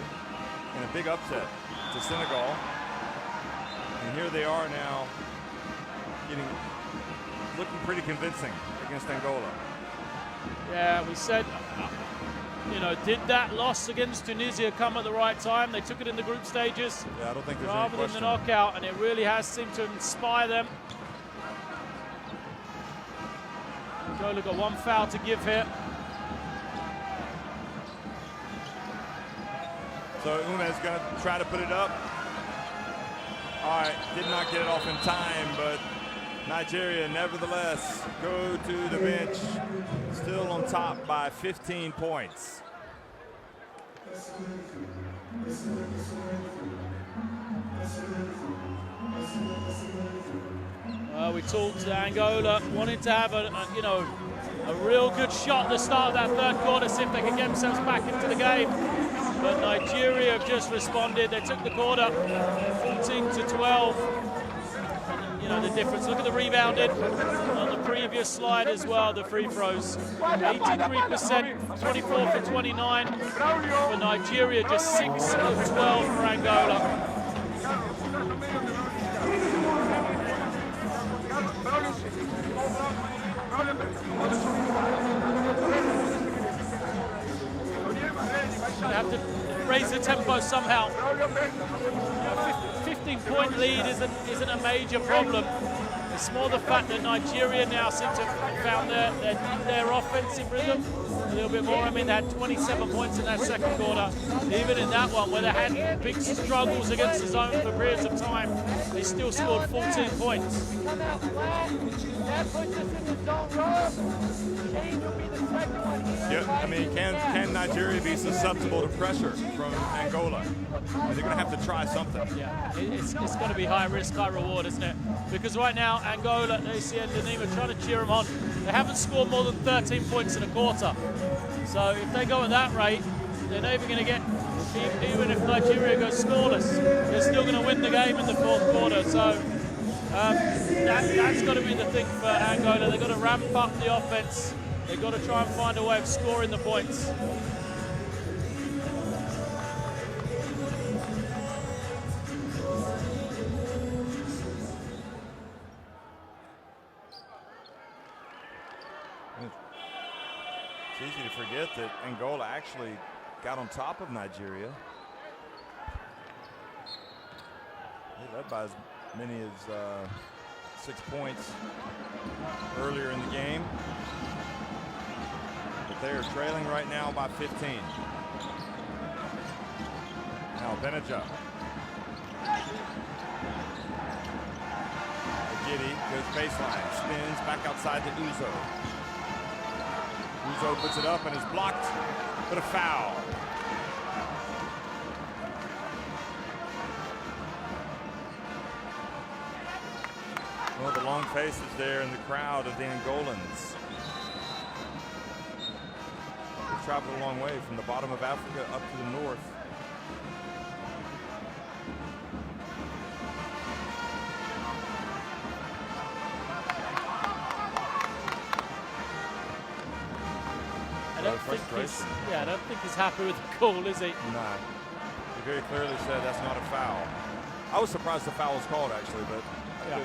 in a big upset to Senegal. And here they are now looking pretty convincing against Angola. Yeah, we said, did that loss against Tunisia come at the right time? They took it in the group stages. Yeah, I don't think there's any rather than question. the knockout, and it really has seemed to inspire them. Angola got one foul to give here. So Una's going to try to put it up. All right, did not get it off in time, but Nigeria nevertheless go to the bench, still on top by 15 points. We talked to Angola, wanted to have a real good shot at the start of that third quarter, see if they could get themselves back into the game. But Nigeria have just responded. They took the quarter 14 to 12. And, the difference. Look at the rebounding on the previous slide as well, the free throws. 83%, 24 for 29 for Nigeria, just 6 of 12 for Angola. They have to raise the tempo somehow. 15-point lead isn't a major problem. It's more the fact that Nigeria now seem to have found their offensive rhythm a little bit more. I mean, they had 27 points in that second quarter. Even in that one, where they had big struggles against the zone for periods of time, they still scored 14 points. Come out flat. That puts us in the zone rub. Change will be the second one here. Yeah, I mean, can Nigeria be susceptible to pressure from Angola? They're going to have to try something. Yeah, it's going to be high risk, high reward, isn't it? Because right now, Angola, they see Ndonyema trying to cheer them on. They haven't scored more than 13 points in a quarter. So if they go at that rate, they're never going to get, even if Nigeria goes scoreless, they're still going to win the game in the fourth quarter. So that's got to be the thing for Angola. They've got to ramp up the offense. They've got to try and find a way of scoring the points. It's easy to forget that Angola actually got on top of Nigeria. They led by as many as 6 points earlier in the game. But they are trailing right now by 15. Now Benija. Giddy goes baseline, spins back outside to Uzo. Uzo puts it up and is blocked, but a foul. Well, the long faces there in the crowd of the Angolans. They've traveled a long way from the bottom of Africa up to the north. I don't think he's happy with the call, is he? No. He very clearly said that's not a foul. I was surprised the foul was called, actually, but I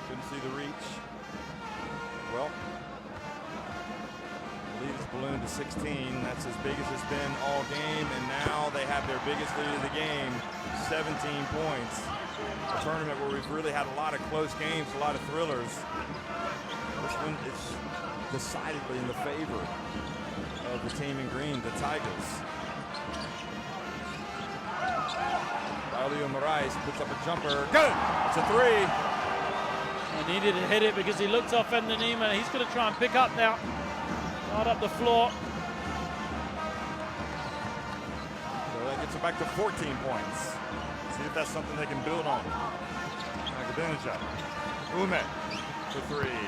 couldn't see the reach. Well, the lead is ballooned to 16. That's as big as it's been all game, and now they have their biggest lead of the game, 17 points. A tournament where we've really had a lot of close games, a lot of thrillers. This one is decidedly in the favor of the team in green, the Tigers. Elio Moraes puts up a jumper. Good! It's a three. He needed to hit it because he looked off Ndanima. He's going to try and pick up now. Right up the floor. So that gets it back to 14 points. See if that's something they can build on. Benija. Ume for three.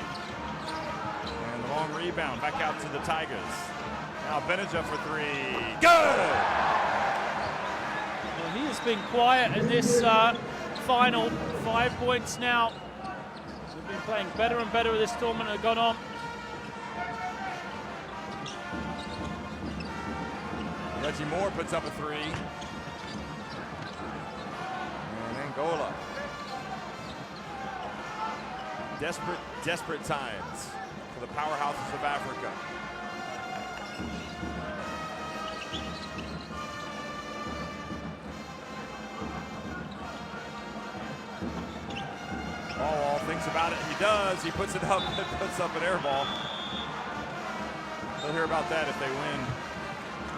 And the long rebound back out to the Tigers. Now Benija for three. Good! Well, he has been quiet in this final. 5 points now. We've been playing better and better as this tournament has gone on. Reggie Moore puts up a three. And Angola. Desperate times for the powerhouses of Africa. Ball thinks about it. He does. He puts it up. Puts up an air ball. They'll hear about that if they win.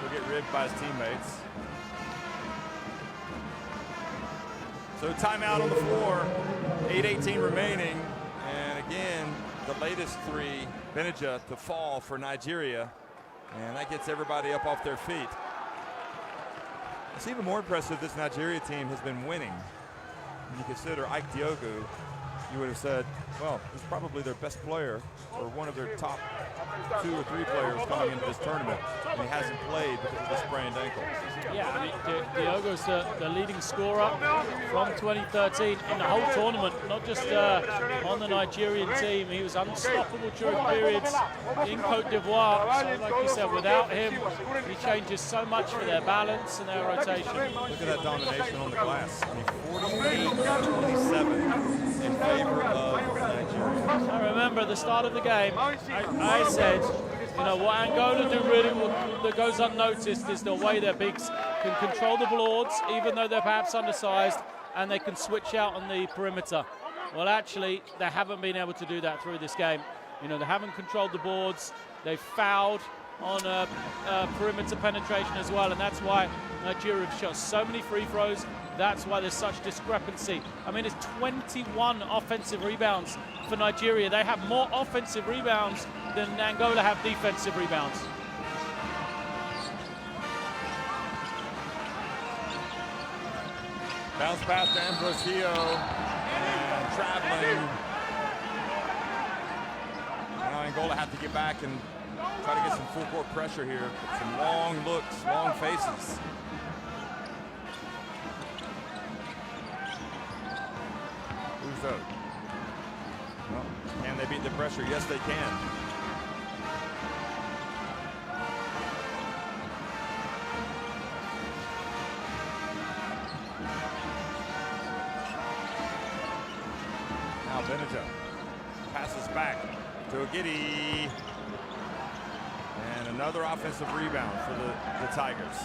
He'll get ribbed by his teammates. So timeout on the floor. 8:18 remaining. And again, the latest three, Benija to fall for Nigeria. And that gets everybody up off their feet. It's even more impressive this Nigeria team has been winning. When you consider Ike Diogu, you would have said, well, he's probably their best player or one of their top 2 or 3 players coming into this tournament. And he hasn't played because of the sprained ankle. Yeah, I mean, Diogo's the leading scorer from 2013 in the whole tournament, not just on the Nigerian team. He was unstoppable during periods in Cote d'Ivoire. So like you said, without him, he changes so much for their balance and their rotation. Look at that domination on the glass. I mean, 48-27 in favor of Nigeria. I remember at the start of the game, I said, you know, what Angola do really that goes unnoticed is the way their bigs can control the boards, even though they're perhaps undersized, and they can switch out on the perimeter. Well, actually, they haven't been able to do that through this game. You know, they haven't controlled the boards. They've fouled on perimeter penetration as well, and that's why Nigeria have shot so many free throws. That's why there's such discrepancy. I mean, it's 21 offensive rebounds for Nigeria. They have more offensive rebounds than Angola have defensive rebounds. Bounce pass to Ambrosio, and traveling. Now Angola have to get back and try to get some full court pressure here. Some long looks, long faces. Uzo. Well, can they beat the pressure? Yes, they can. Now Benja passes back to Ogidi. And another offensive rebound for the Tigers.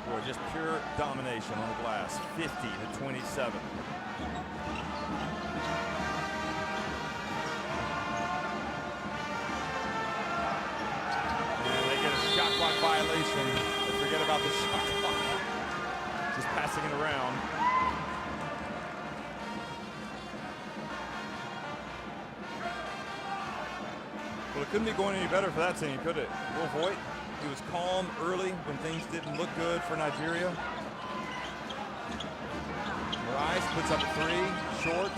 Boy, just pure domination on the glass, 50-27. And they get a shot clock violation. They forget about the shot clock. Just passing it around. Well, it couldn't be going any better for that team, could it? Will Voigt, he was calm early when things didn't look good for Nigeria. Rice puts up a three, short.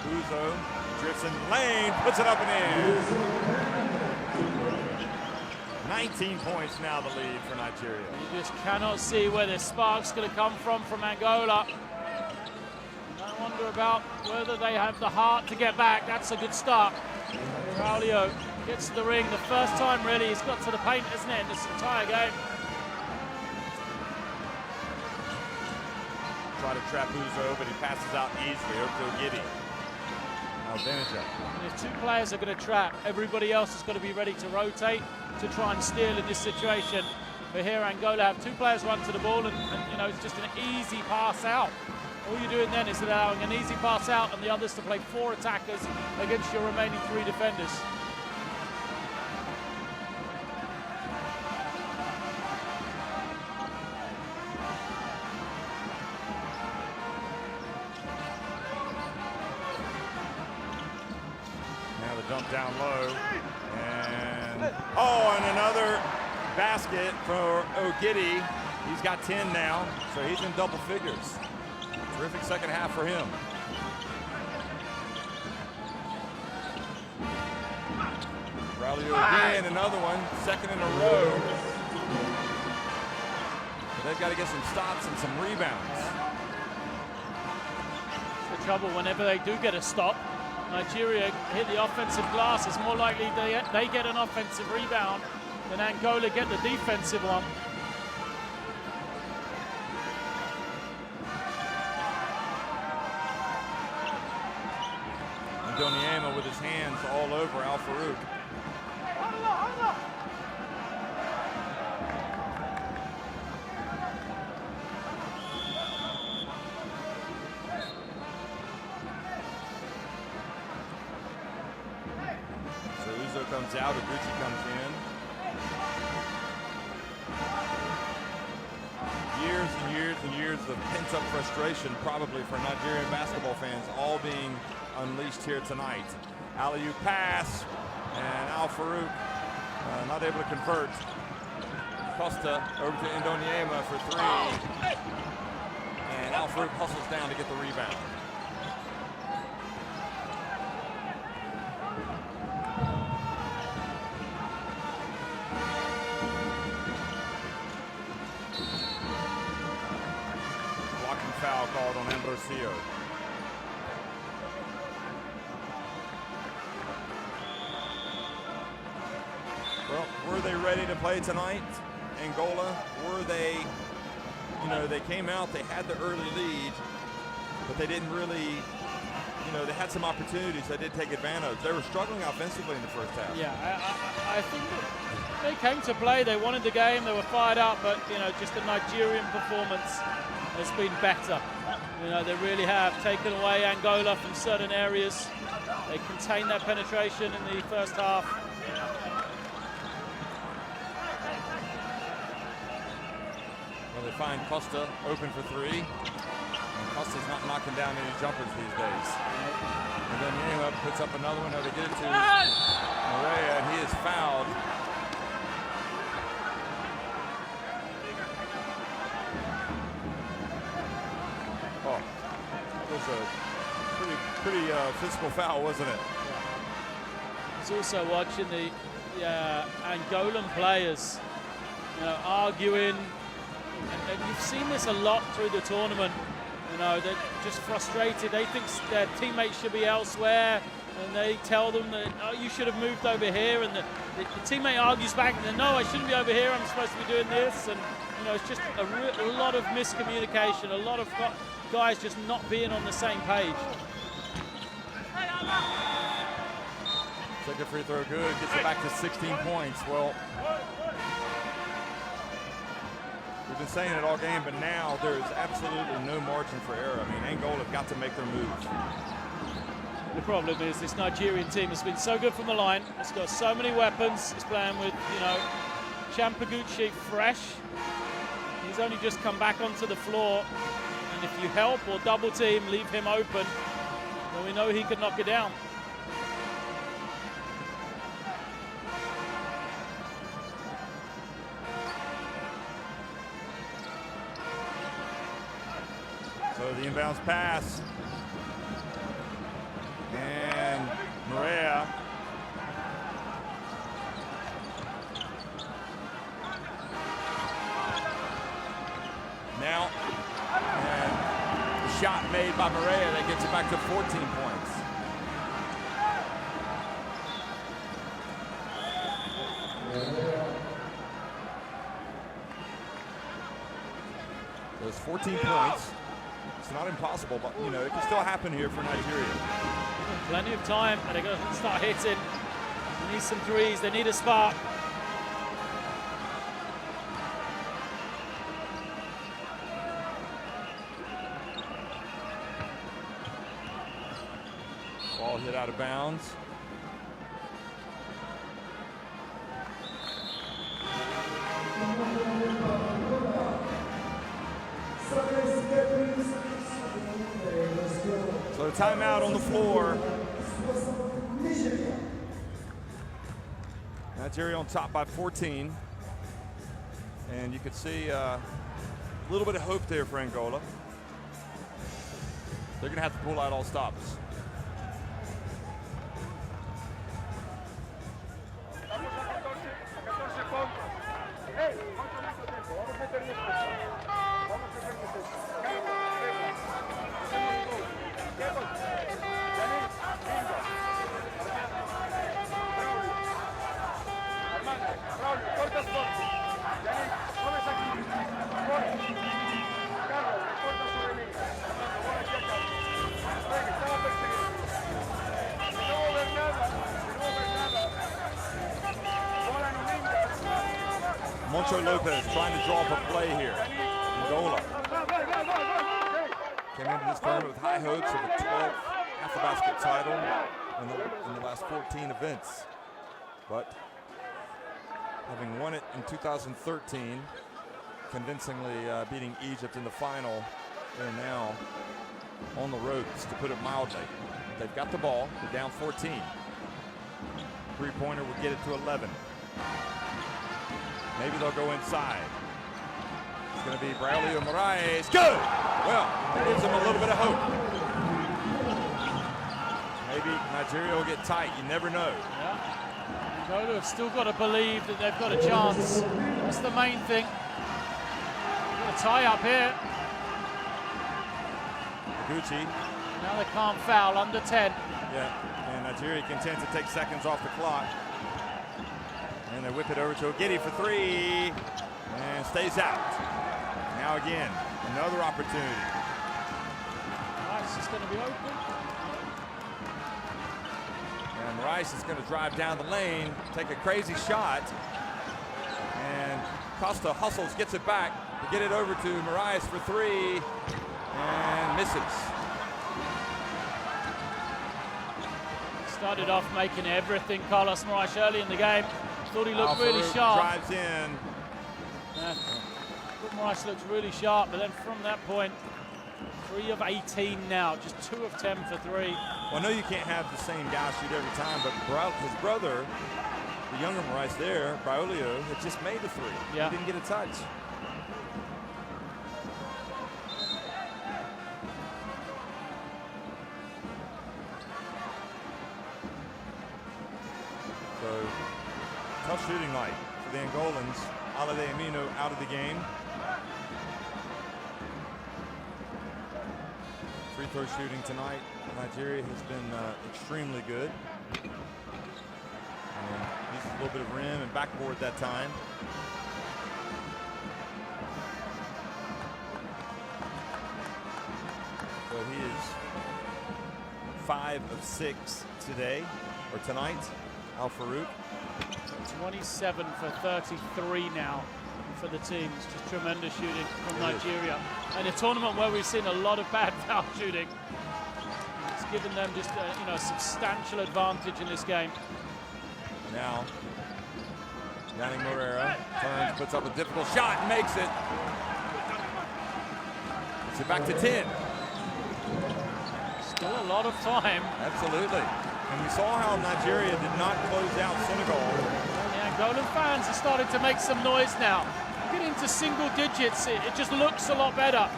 Uzo drifts in the lane, puts it up and in. 19 points now the lead for Nigeria. You just cannot see where this spark's going to come from Angola. I wonder about whether they have the heart to get back. That's a good start. Braulio gets to the ring the first time really he's got to the paint, isn't it, in this entire game. Try to trap Uzo, but he passes out easily over to Ogidi. Now Benja. And if two players are going to trap, everybody else has got to be ready to rotate to try and steal in this situation. But here Angola have two players run to the ball and you know, it's just an easy pass out. All you're doing then is allowing an easy pass out and the others to play 4 attackers against your remaining 3 defenders. Now the dump down low. And another basket for Ogidi. He's got 10 now, so he's in double figures. Terrific second half for him. Braulio again, another one, second in a row. But they've got to get some stops and some rebounds. The trouble whenever they do get a stop, Nigeria hit the offensive glass. It's more likely they get an offensive rebound than Angola get the defensive one. Doniema with his hands all over Al Farouk. So Uzo comes out, Aguchi comes in. Years and years and years of pent-up frustration probably for Nigerian basketball fans all being unleashed here tonight. Alley-oop pass, and Al Farouk not able to convert. Costa over to Indoniema for 3. And Al Farouk hustles down to get the rebound. Blocking foul called on Ambrosio. Well, were they ready to play tonight? Angola, were they, you know, they came out, they had the early lead, but they didn't really, you know, they had some opportunities they did take advantage. They were struggling offensively in the first half. Yeah, I think they came to play, they wanted the game, they were fired up, but, you know, just the Nigerian performance has been better. You know, they really have taken away Angola from certain areas. They contained their penetration in the first half. Well, they find Costa open for 3. And Costa's not knocking down any jumpers these days. And then Yema puts up another one. Now they get it to Morea, and he is fouled. was a pretty physical foul, wasn't it? I was also watching the Angolan players, arguing, and you've seen this a lot through the tournament. They're just frustrated. They think their teammates should be elsewhere, and they tell them that, oh, you should have moved over here, and the teammate argues back, and no, I shouldn't be over here, I'm supposed to be doing this, and it's just a lot of miscommunication, a lot of guys just not being on the same page. Second free throw good, gets it back to 16 points. Well, we've been saying it all game, but now there's absolutely no margin for error. I mean, Angola have got to make their move. The problem is this Nigerian team has been so good from the line. It's got so many weapons. It's playing with, Champaguchi fresh. He's only just come back onto the floor. And if you help or double team, leave him open, then we know he can knock it down. So the inbounds pass. And Maria. Now, and the shot made by Maria that gets it back to 14 points. There's 14 points. It's not impossible, but it can still happen here for Nigeria. Plenty of time, and they're going to start hitting. They need some threes, they need a spark. Ball hit out of bounds. So timeout on the floor. Nigeria on top by 14. And you can see a little bit of hope there for Angola. They're going to have to pull out all stops. Moncho Lopez trying to draw up a play here. Angola came into this tournament with high hopes of a 12th AfroBasket title in the last 14 events. But having won it in 2013, convincingly beating Egypt in the final, they're now on the ropes, to put it mildly. They've got the ball, they're down 14. Three-pointer would get it to 11. Maybe they'll go inside. It's going to be Braulio Moraes. Good! Well, that gives them a little bit of hope. Maybe Nigeria will get tight. You never know. Yeah. Angola have still got to believe that they've got a chance. That's the main thing. Got a tie up here. Gucci. Now they can't foul, under 10. Yeah, and Nigeria content to take seconds off the clock. And they whip it over to Ogidi for three, and stays out. Now again, another opportunity. Rice is going to be open. And Rice is going to drive down the lane, take a crazy shot. And Costa hustles, gets it back to get it over to Moraes for three, and misses. Started off making everything, Carlos Moraes, early in the game. Thought he looked really Farouk sharp. Drives in. Yeah. Moraes looks really sharp, but then from that point, 3 of 18 now, just 2 of 10 for 3. Well, I know you can't have the same guy shoot every time, but his brother, the younger Moraes there, Braulio, had just made the 3. Yeah. He didn't get a touch. foul shooting night for the Angolans. Alade Amino out of the game. Free throw shooting tonight. Nigeria has been extremely good. Used a little bit of rim and backboard that time. So he is 5 of 6 today, or tonight. Al Farouk. 27 for 33 now for the teams. Just tremendous shooting from Nigeria. And a tournament where we've seen a lot of bad foul shooting. It's given them just a substantial advantage in this game. Now, Yanni Moreira turns, puts up a difficult shot and makes it. Puts it back to 10. Still a lot of time. Absolutely. And we saw how Nigeria did not close out Senegal. Yeah, Angolan fans are starting to make some noise now. Get into single digits, it just looks a lot better.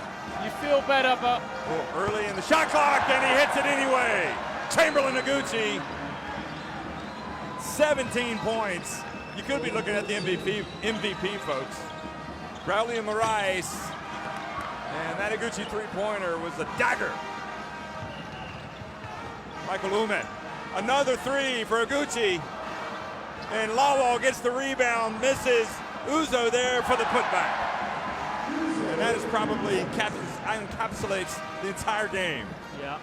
You feel better, but... Oh, early in the shot clock, and he hits it anyway. Chamberlain Noguchi, 17 points. You could be looking at the MVP folks. Braulio Moraes, and that Noguchi three-pointer was a dagger. Michael Ume, another three for Noguchi, and Lawal gets the rebound, misses. Uzo there for the putback. And that is probably encapsulates the entire game. Yeah,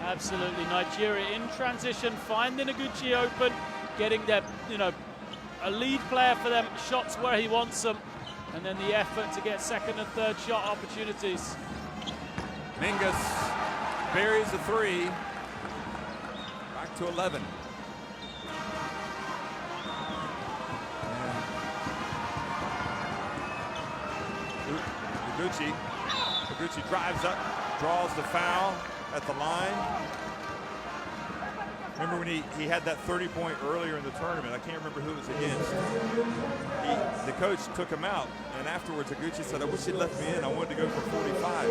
absolutely. Nigeria in transition, finding Noguchi open, getting their, a lead player for them, shots where he wants them, and then the effort to get second and third shot opportunities. Mingus buries a three. Back to 11. Noguchi drives up, draws the foul at the line. Remember when he had that 30-point earlier in the tournament? I can't remember who it was against. The coach took him out, and afterwards Noguchi said, I wish he'd left me in. I wanted to go for 45.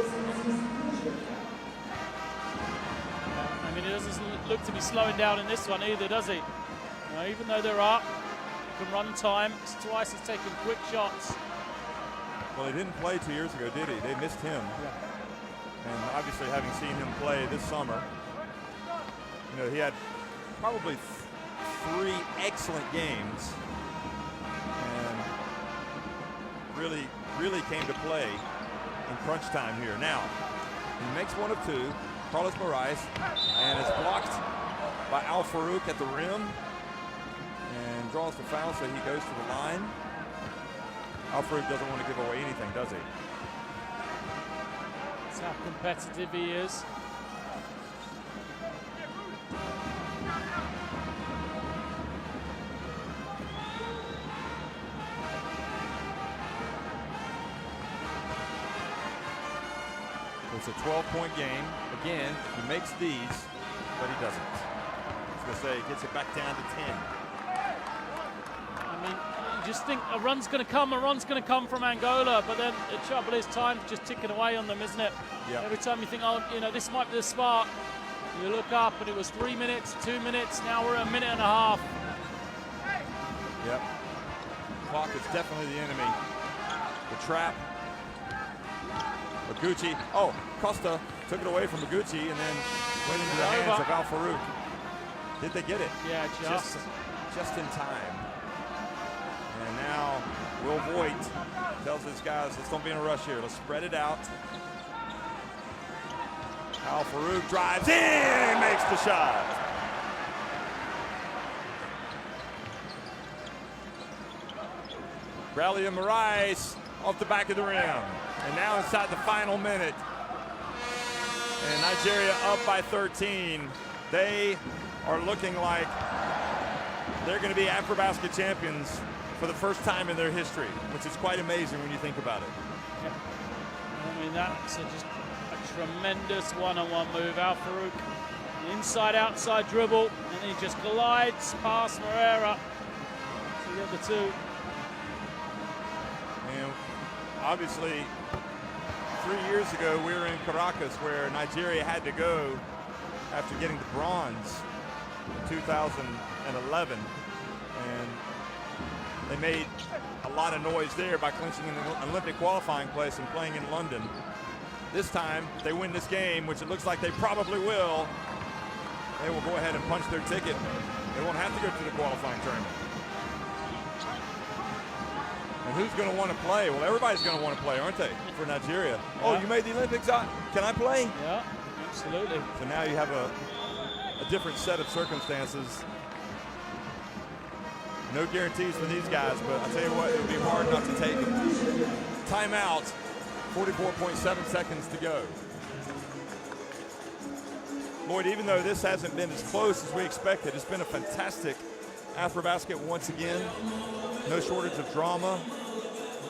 I mean, he doesn't look to be slowing down in this one either, does he? Even though they're up, he can run time. Twice he's taken quick shots. Well, he didn't play 2 years ago, did he? They missed him. Yeah. And obviously having seen him play this summer, he had probably 3 excellent games and really came to play in crunch time here. Now, he makes one of 2, Carlos Moraes, and it's blocked by Al Farouk at the rim and draws the foul, so he goes to the line. Al Farouk doesn't want to give away anything, does he? That's how competitive he is. It's a 12-point game. Again, if he makes these, but he doesn't. I was going to say, he gets it back down to 10. I mean, you just think a run's going to come from Angola, but then the trouble is time's just ticking away on them, isn't it? Yep. Every time you think, oh, this might be the spark, you look up and it was 3 minutes, 2 minutes, now we're at a minute and a half. Yep. Clock is definitely the enemy. The trap. Noguchi. Oh, Costa took it away from Noguchi and then went into the hands of Al Farouk. Did they get it? Yeah, just in time. And now Will Voigt tells his guys, let's don't be in a rush here. Let's spread it out. Al Farouk drives in, makes the shot. Braulio Moraes off the back of the rim. And now inside the final minute. And Nigeria up by 13. They are looking like they're going to be AfroBasket champions for the first time in their history, which is quite amazing when you think about it. Yeah. I mean, that's just a tremendous one-on-one move. Al Farouk, inside-outside dribble, and he just glides past Moreira to the other two. And obviously, 3 years ago, we were in Caracas where Nigeria had to go after getting the bronze in 2011. And They made a lot of noise there by clinching an Olympic qualifying place and playing in London. This time, if they win this game, which it looks like they probably will, they will go ahead and punch their ticket. They won't have to go to the qualifying tournament. And who's going to want to play? Well, everybody's going to want to play, aren't they, for Nigeria? Yeah. Oh, you made the Olympics? Can I play? Yeah, absolutely. So now you have a different set of circumstances. No guarantees for these guys, but I'll tell you what, it would be hard not to take them. Timeout, 44.7 seconds to go. Lloyd, even though this hasn't been as close as we expected, it's been a fantastic AfroBasket once again. No shortage of drama,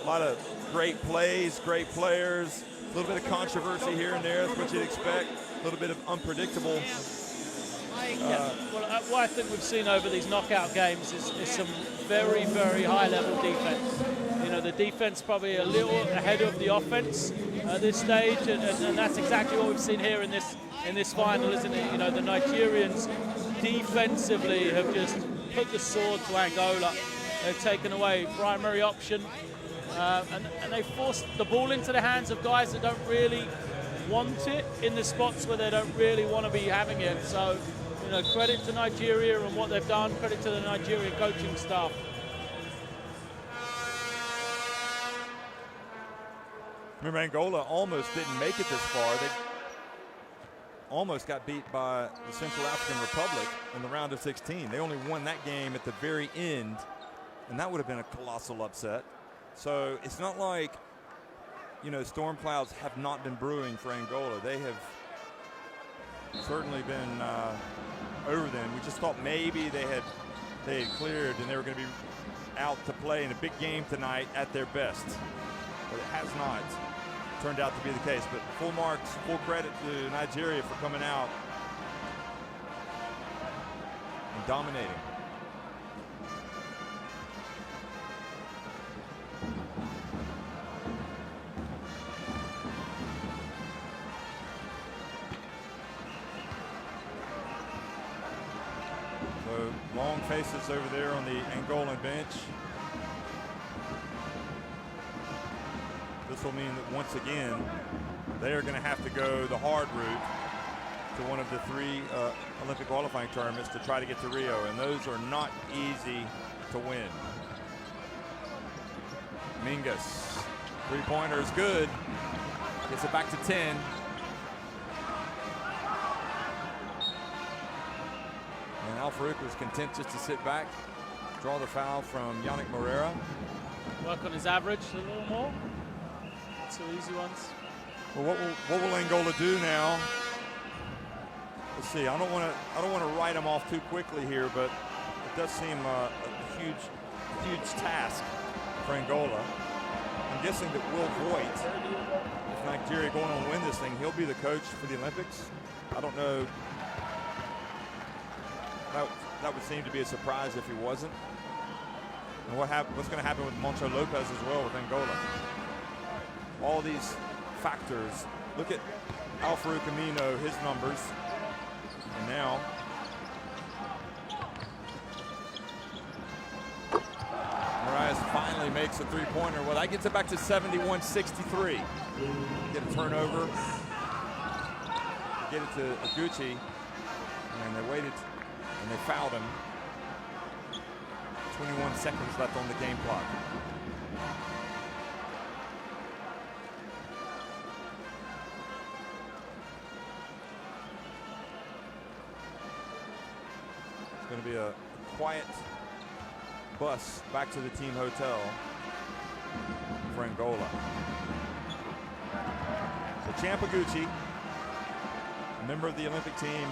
a lot of great plays, great players, a little bit of controversy here and there, that's what you'd expect, a little bit of unpredictable. What I think we've seen over these knockout games is some very, very high-level defense. You know, the defense probably a little ahead of the offense at this stage, and that's exactly what we've seen here in this final, isn't it? You know, the Nigerians defensively have just put the sword to Angola. They've taken away primary option, and they forced the ball into the hands of guys that don't really want it in the spots where they don't really want to be having it. So, you know, credit to Nigeria and what they've done, credit to the Nigerian coaching staff. Remember, Angola almost didn't make it this far. They almost got beat by the Central African Republic in the round of 16. They only won that game at the very end, and that would have been a colossal upset. So it's not like, you know, storm clouds have not been brewing for Angola. They have certainly been over them. We just thought maybe they had cleared and they were going to be out to play in a big game tonight at their best. But it has not turned out to be the case. But full marks, full credit to Nigeria for coming out and dominating. So long faces over there on the Angolan bench. This will mean that once again, they are going to have to go the hard route to one of the three Olympic qualifying tournaments to try to get to Rio, and those are not easy to win. Mingus, three-pointer is good. Gets it back to 10. And Al Farouk was content just to sit back, draw the foul from Yannick Moreira. Work on his average a little more. Two easy ones. Well, what will Angola do now? Let's see. I don't want to write them off too quickly here, but it does seem a huge task for Angola. I'm guessing that Will Voigt, if Nigeria going on to win this thing, he'll be the coach for the Olympics. I don't know. That would seem to be a surprise if he wasn't. And what's going to happen with Moncho Lopez as well with Angola? All these factors. Look at Al Farouk Amino, his numbers. And now Moraes finally makes a three-pointer. Well, that gets it back to 71-63. Get a turnover. Get it to Aguchi. And they waited and they fouled him. 21 seconds left on the game clock. It's going to be a quiet bus back to the team hotel for Angola. So Champ Aguchi, a member of the Olympic team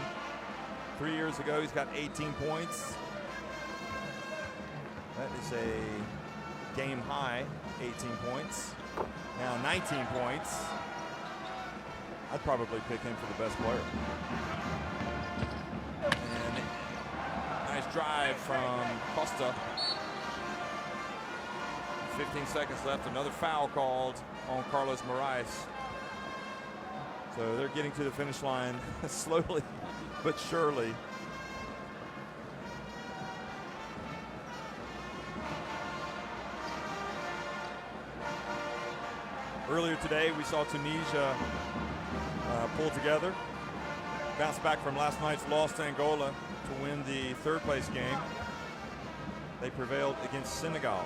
3 years ago, he's got 18 points. That is a game high, 18 points. Now 19 points. I'd probably pick him for the best player. And nice drive from Costa. 15 seconds left, another foul called on Carlos Moraes. So they're getting to the finish line slowly but surely. Earlier today, we saw Tunisia pull together, bounce back from last night's loss to Angola to win the third-place game. They prevailed against Senegal.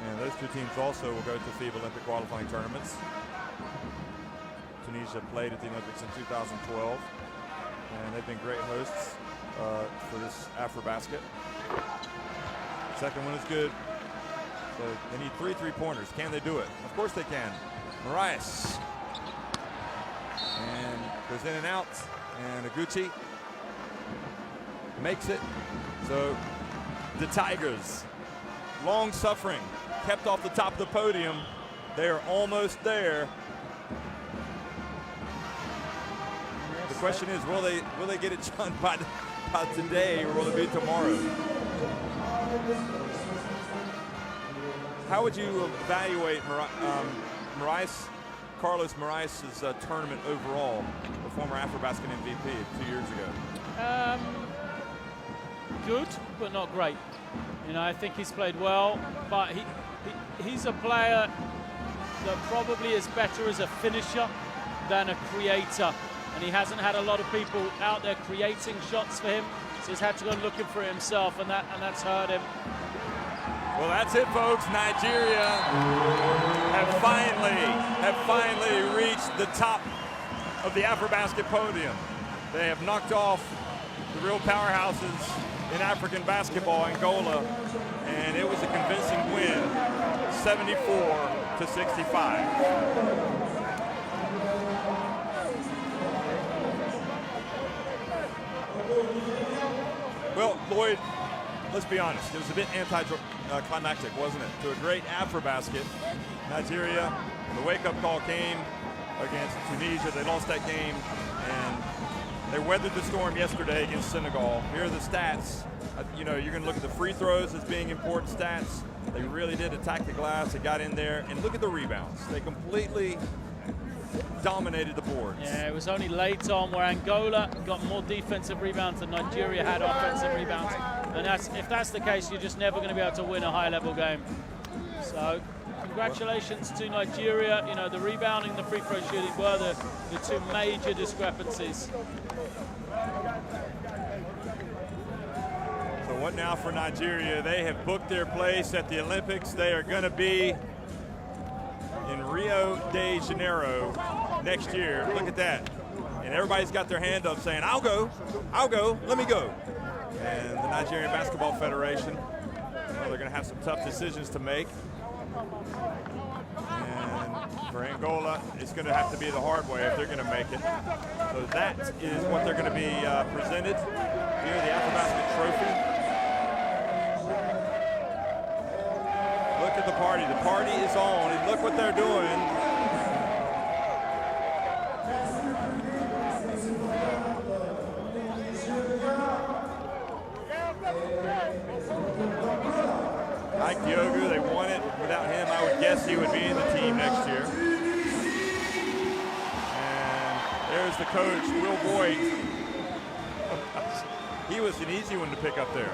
And those two teams also will go to FIBA Olympic qualifying tournaments. Tunisia played at the Olympics in 2012, and they've been great hosts for this AfroBasket. Second one is good. So they need 3 3-pointers. Can they do it? Of course they can. Morais. And goes in and out. And Aguchi makes it. So the Tigers, long suffering, kept off the top of the podium. They are almost there. The question is, will they get it done by today, or will it be tomorrow? How would you evaluate Carlos Moraes' tournament overall, the former AfroBasket MVP 2 years ago? Good, but not great. You know, I think he's played well, but he's a player that probably is better as a finisher than a creator. And he hasn't had a lot of people out there creating shots for him, so he's had to go looking for it himself, and that's hurt him. Well, that's it, folks. Nigeria have finally reached the top of the AfroBasket podium. They have knocked off the real powerhouses in African basketball, Angola, and it was a convincing win, 74-65. Well, Lloyd, let's be honest, it was a bit anticlimactic, wasn't it? To a great AfroBasket, Nigeria, the wake-up call came against Tunisia. They lost that game, and they weathered the storm yesterday against Senegal. Here are the stats. You know, you're going to look at the free throws as being important stats. They really did attack the glass. They got in there, and look at the rebounds. They completely dominated the boards. Yeah, it was only late on where Angola got more defensive rebounds than Nigeria had offensive rebounds. And if that's the case, you're just never going to be able to win a high-level game. So congratulations to Nigeria. You know, the rebounding, the free throw shooting were the two major discrepancies. So what now for Nigeria? They have booked their place at the Olympics. They are going to be in Rio de Janeiro next year. Look at that. And everybody's got their hand up saying, I'll go, let me go. And the Nigerian Basketball Federation, well, they're going to have some tough decisions to make. And for Angola, it's going to have to be the hard way if they're going to make it. So that is what they're going to be presented here, the AfroBasket Trophy. Look at the party. The party is on, and look what they're doing. Ike Diogu, they won it. Without him, I would guess he would be in the team next year. And there's the coach, Will Boyd. He was an easy one to pick up there.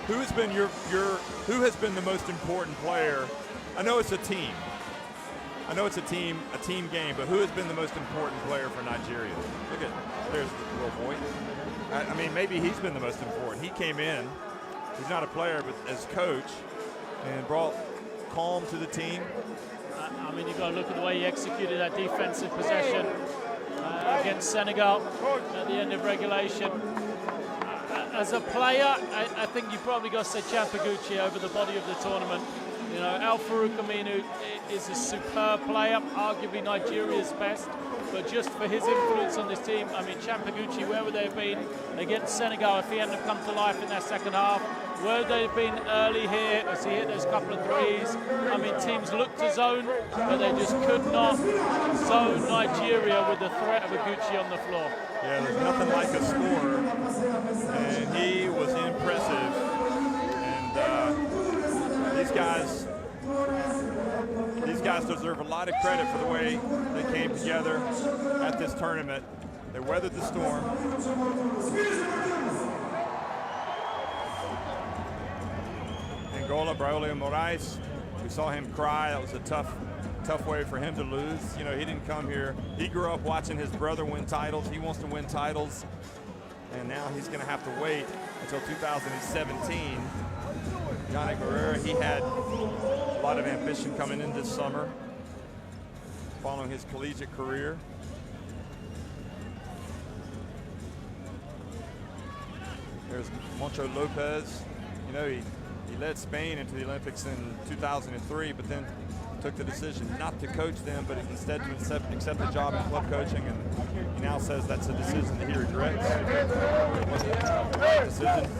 Who has been the most important player? I know it's a team. I know it's a team game, but who has been the most important player for Nigeria? There's Will Boyd. I mean, maybe he's been the most important. He came in, he's not a player, but as coach, and brought calm to the team. I mean, you've got to look at the way he executed that defensive possession against Senegal at the end of regulation. As a player, I think you probably got to say Champaguchi over the body of the tournament. You know, Al Farouk Aminu is a superb player, arguably Nigeria's best, but just for his influence on this team, I mean, Champaguchi, where would they have been against Senegal if he hadn't have come to life in that second half? Where would they have been early here as he hit those couple of threes? I mean, teams looked to zone, but they just could not zone Nigeria with the threat of Aguchi on the floor. Yeah, there's nothing like a scorer, and he was impressive. And these guys These guys deserve a lot of credit for the way they came together at this tournament. They weathered the storm. Angola, Braulio Moraes, we saw him cry. That was a tough way for him to lose. You know, he didn't come here. He grew up watching his brother win titles. He wants to win titles. And now he's going to have to wait until 2017. Yannick Barrera, he had a lot of ambition coming in this summer, following his collegiate career. There's Moncho Lopez. You know, he led Spain into the Olympics in 2003, but then took the decision not to coach them, but instead to accept a job in club coaching, and he now says that's a decision that he regrets. It wasn't the right decision.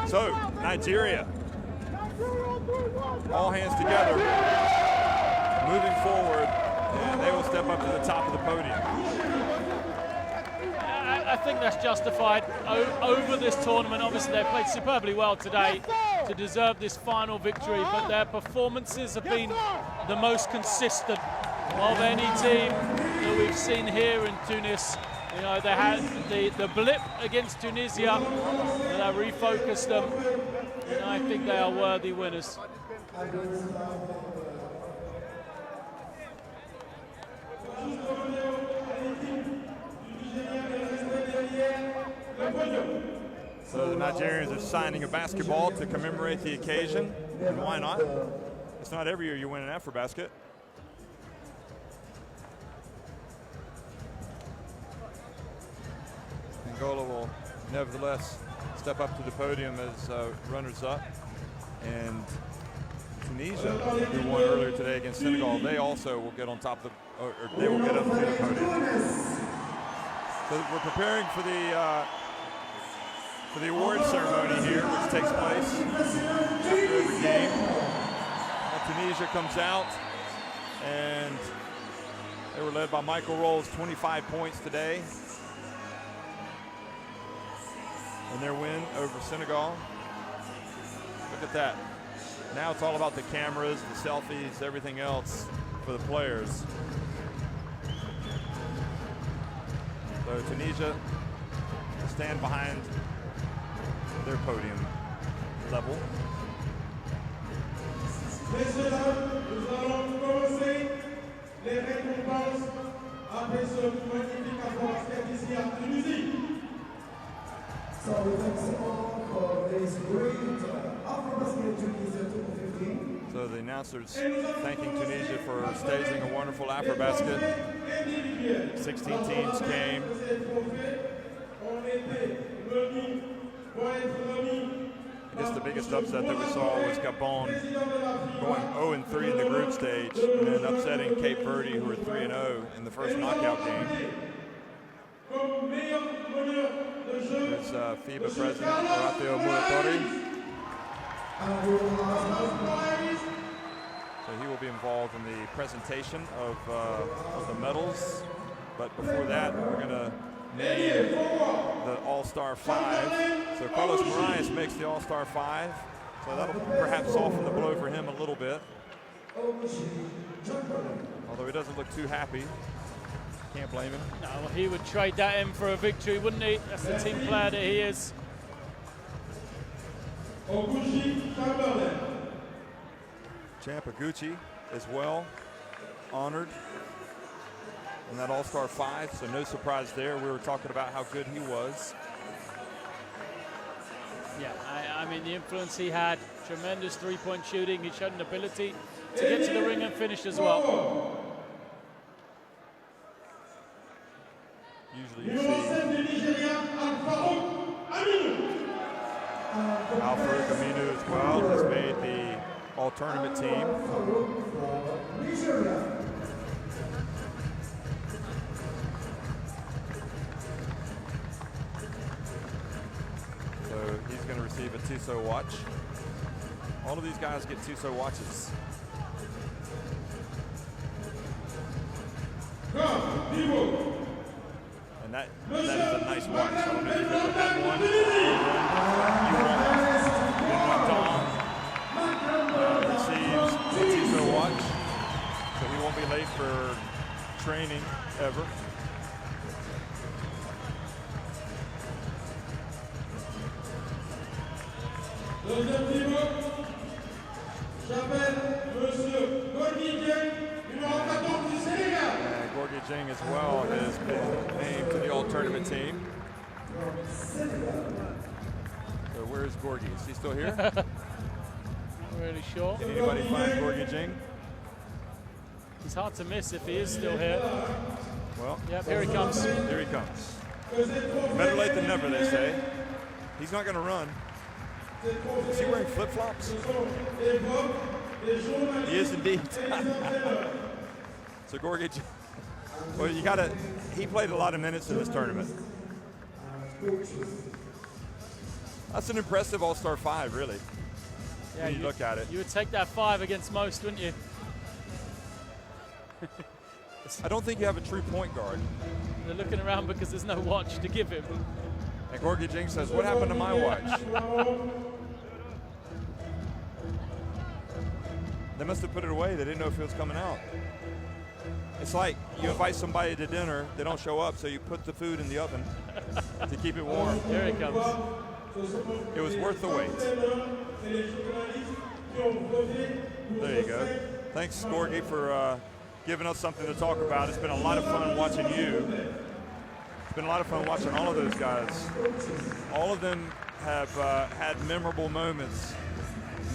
So, Nigeria, all hands together, moving forward, and they will step up to the top of the podium. I think that's justified over this tournament. Obviously, they played superbly well today to deserve this final victory, but their performances have been the most consistent of any team that we've seen here in Tunis. You know, they had the blip against Tunisia, that refocused them, and I think they are worthy winners. So the Nigerians are signing a basketball to commemorate the occasion, and why not? It's not every year you win an AfroBasket. Angola will nevertheless step up to the podium as runners-up, and Tunisia, who won earlier today against Senegal, they also will get on top of the, or they will get up to the podium. So we're preparing for the award ceremony here, which takes place after every game. Tunisia comes out, and they were led by Michael Rolls, 25 points today in their win over Senegal. Look at that. Now it's all about the cameras, the selfies, everything else for the players. So Tunisia will stand behind their podium level. Messieurs, dames, nous allons commencer les récompenses après ce magnifique AfroBasket ici à Tunisie. So thanks all for this great AfroBasket Tunisia 2015. So the announcers thanking Tunisia for staging a wonderful AfroBasket. 16 teams came. I guess the biggest upset that we saw was Gabon going 0-3 in the group stage, and then upsetting Cape Verde, who were 3-0 in the first knockout game. There's FIBA president Horatio Muratori. So he will be involved in the presentation of the medals. But before that, we're going to name the All-Star 5. So Carlos Moraes makes the All-Star 5. So that'll perhaps soften the blow for him a little bit. Although he doesn't look too happy. Can't blame him. No, well, he would trade that in for a victory, wouldn't he? That's the team player that he is. Champ Oguchi as well, honored in that All-Star 5, so no surprise there. We were talking about how good he was. Yeah, I mean, the influence he had, tremendous three-point shooting. He showed an ability to get to the ring and finish as well. Usually you see Al-Farouk Aminu as well has made the all-tournament team. So he's going to receive a Tissot watch. All of these guys get Tissot watches. And that is a nice watch. I don't know if you've ever had one. You won't. Dom receives for training ever. Deuxième pivot, j'appelle Monsieur Gorgui Dieng, numéro 14 du Sénégal. And Gorgui Dieng as well has been named to the all-tournament team. So where's Gorgui? Is he still here? Not really sure. Can anybody find Gorgui Dieng? He's hard to miss if he is still here. Well, Yep, here he comes. here he comes. Better late than never, they say. He's not going to run. Is he wearing flip-flops? He is indeed. So Gorgui Dieng, well, he played a lot of minutes in this tournament. That's an impressive all-star 5, really. Yeah, when you look at it. You would take that 5 against most, wouldn't you? I don't think you have a true point guard. They're looking around because there's no watch to give him. And Gorgui Dieng says, what happened to my watch? They must have put it away. They didn't know if it was coming out. It's like you invite somebody to dinner, they don't show up, so you put the food in the oven to keep it warm. Here he comes. It was worth the wait. There you go. Thanks, Gorgui, for giving us something to talk about. It's been a lot of fun watching you. It's been a lot of fun watching all of those guys. All of them have had memorable moments.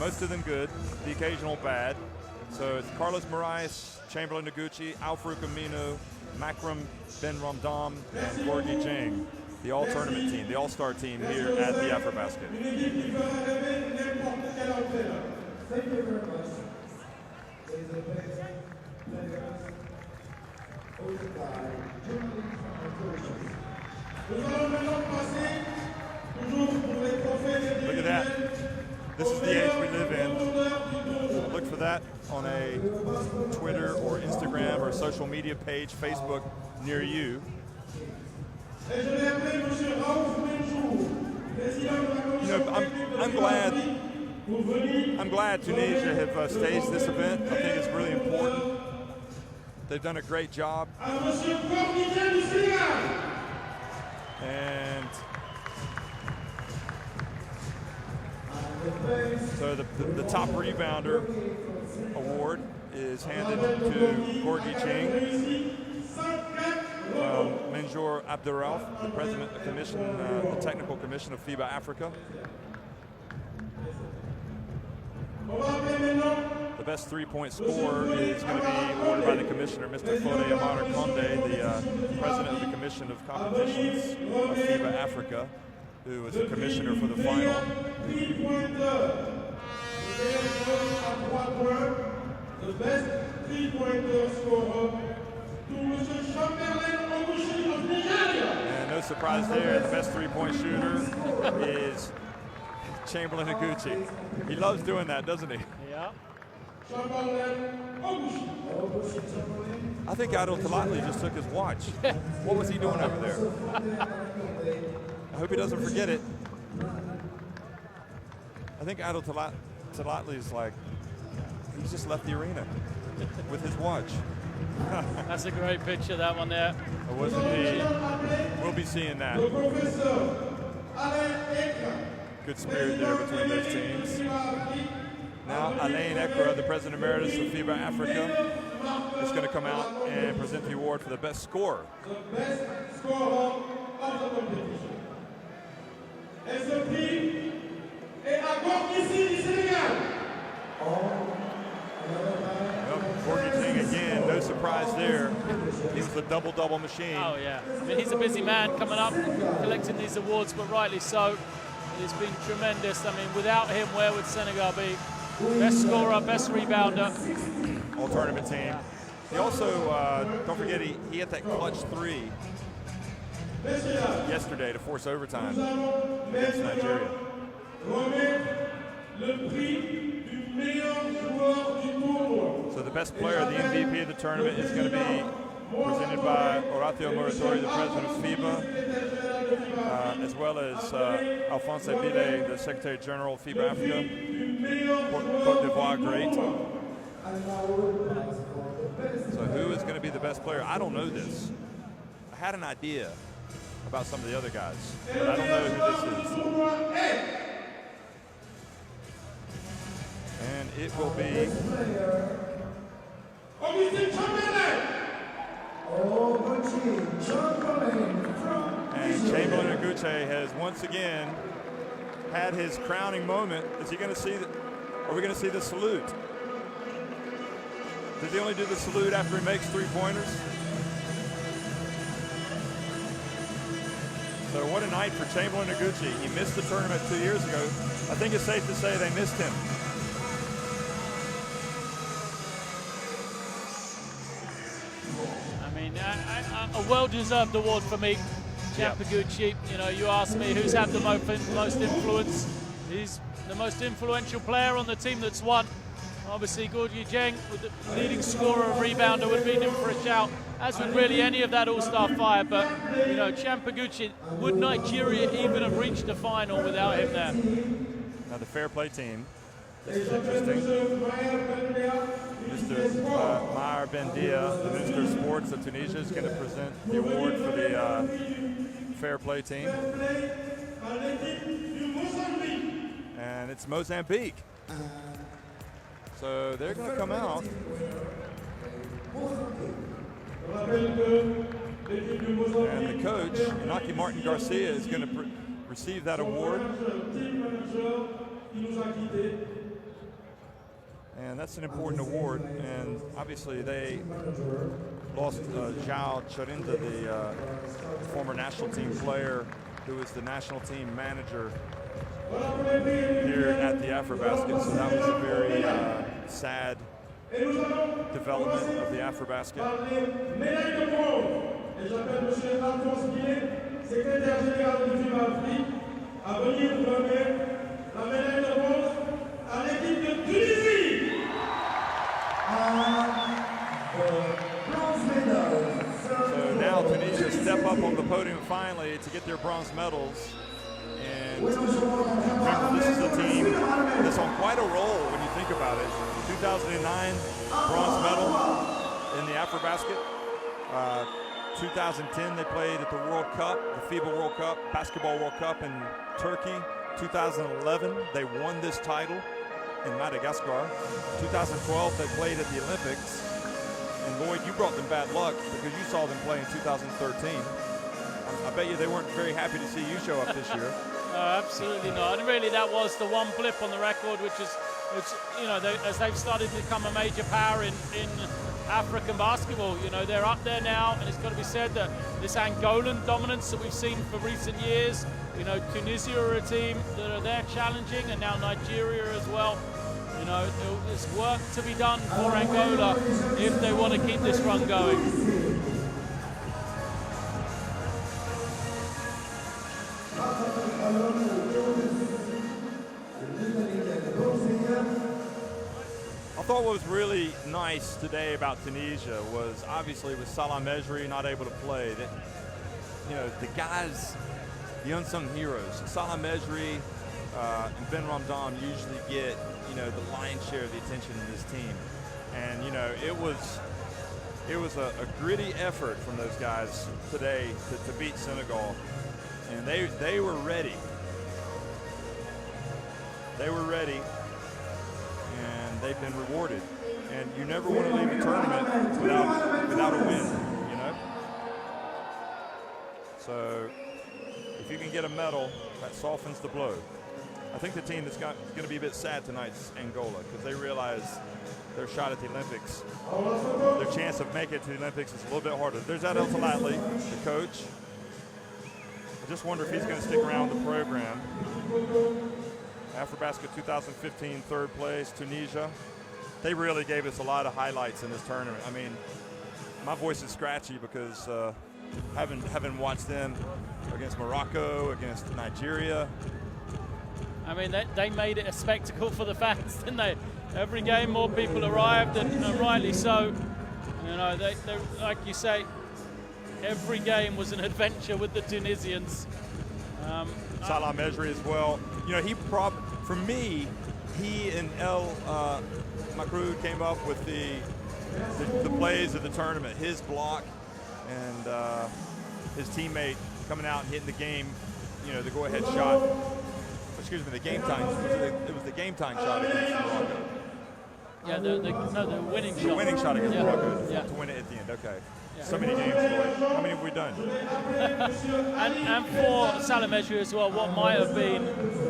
Most of them good, the occasional bad. So it's Carlos Moraes, Chamberlain Noguchi, Alfred Camino, Makram Ben Ramdam, and Gorgui Dieng, the all-tournament team, the all-star team here at the AfroBasket. Thank you very much. Ladies and gentlemen, Look at that. This is the age we live in. Look for that on a Twitter or Instagram or social media page, Facebook near you. You know, I'm glad Tunisia have staged this event. I think it's really important. They've done a great job. And so the top rebounder award is handed to Gorgui Dieng from Menjour Abderrauf, the president of the technical commission of FIBA Africa. The best three-point scorer is going to be awarded by the commissioner, Mr. Fode Amara Conde, the president of the Commission of Competitions of FIBA Africa, who was the commissioner for the final. The best three-pointer scorer to Mr. Chamberlain Oguchi of Nigeria. And no surprise there, the best three-point shooter is Chamberlain Noguchi. He loves doing that, doesn't he? Yeah. I think Adil Talatli just took his watch. What was he doing over there? I hope he doesn't forget it. I think Adil Talatli is like, he's just left the arena with his watch. That's a great picture, that one there. It was indeed. We'll be seeing that. Good spirit there between those teams. Now, Alain Ekra, the president emeritus of FIBA Africa, is going to come out and present the award for the best scorer. The best scorer of the competition. Et ce prix est à Gorgui du Sénégal. Well, Gorgui Dieng again, no surprise there. He was the double-double machine. Oh, yeah. I mean, he's a busy man coming up, collecting these awards, but rightly so. It's been tremendous. I mean, without him, where would Senegal be? Best scorer, best rebounder. All-tournament team. He also, don't forget, he hit that clutch three yesterday to force overtime against Nigeria. So the best player, the MVP of the tournament, is going to be presented by Horatio Moratori, the president of FIBA, as well as Alphonse Bile, the Secretary General of FIBA Africa, Côte d'Ivoire great. So who is going to be the best player? I don't know this. I had an idea about some of the other guys, but I don't know who this is. And it will be and Chamberlain Oguche has once again had his crowning moment. Is he going to see are we going to see the salute? Does he only do the salute after he makes three-pointers? So what a night for Chamberlain Oguche. He missed the tournament 2 years ago. I think it's safe to say they missed him. I mean, a well-deserved award for me. Champ Oguche, you know, you asked me who's had the most influence. He's the most influential player on the team that's won. Obviously, Gorgie Dieng, with the leading scorer and rebounder, would have been in for a shout, as would really any of that All-Star fire. But, you know, Champ Oguche, would Nigeria even have reached the final without him there? Now the fair play team. This is interesting. Mr. Maher Bendia, the Minister of Sports of Tunisia, is going to present the award for the fair play team. And it's Mozambique. So they're going to come out. And the coach, Inaki Martin Garcia, is going to receive that award. And that's an important award. And obviously they lost João Charinda, the former national team player who was the national team manager here at the AfroBasket. So that was a very sad development of the AfroBasket. So now Tunisia step up on the podium finally to get their bronze medals. And remember, this is a team that's on quite a roll when you think about it. 2009 bronze medal in the AfroBasket. 2010 they played at the World Cup, the FIBA World Cup, Basketball World Cup in Turkey. 2011 they won this title in Madagascar. 2012 they played at the Olympics. And Lloyd, you brought them bad luck because you saw them play in 2013. I bet you they weren't very happy to see you show up this year. Absolutely not. And really, that was the one blip on the record, which you know, as they've started to become a major power in African basketball, you know, they're up there now, and it's got to be said that this Angolan dominance that we've seen for recent years, you know, Tunisia are a team that are there challenging, and now Nigeria as well. You know, there's work to be done for Angola if they want to keep this run going. I thought what was really nice today about Tunisia was obviously with Salah Mejri not able to play, that, you know, the guys, the unsung heroes, Salah Mejri and Ben Ramdan usually get, you know, the lion's share of the attention in this team. And, you know, it was a gritty effort from those guys today to beat Senegal. And they were ready. They were ready, and they've been rewarded. And you never want to leave a tournament without a win, you know? So if you can get a medal, that softens the blow. I think the team that's going to be a bit sad tonight is Angola, because they realize their shot at the Olympics, their chance of making it to the Olympics is a little bit harder. There's Adel Talatli, the coach. I just wonder if he's going to stick around the program. AfroBasket 2015, third place, Tunisia. They really gave us a lot of highlights in this tournament. I mean, my voice is scratchy because having watched them against Morocco, against Nigeria. I mean, they made it a spectacle for the fans, didn't they? Every game, more people arrived, and rightly so. You know, they like you say, every game was an adventure with the Tunisians. Salah Mejri as well. You know, for me, he and El Makroud came up with the the plays of the tournament. His block and his teammate coming out and hitting the game, the go-ahead shot. Excuse me, the game time. It was the game time shot against Morocco. Yeah, the winning shot. The winning shot against Morocco to win it at the end. Okay. Yeah. So many games, Floyd. How many have we done? and for Salah Mejri as well, what might have been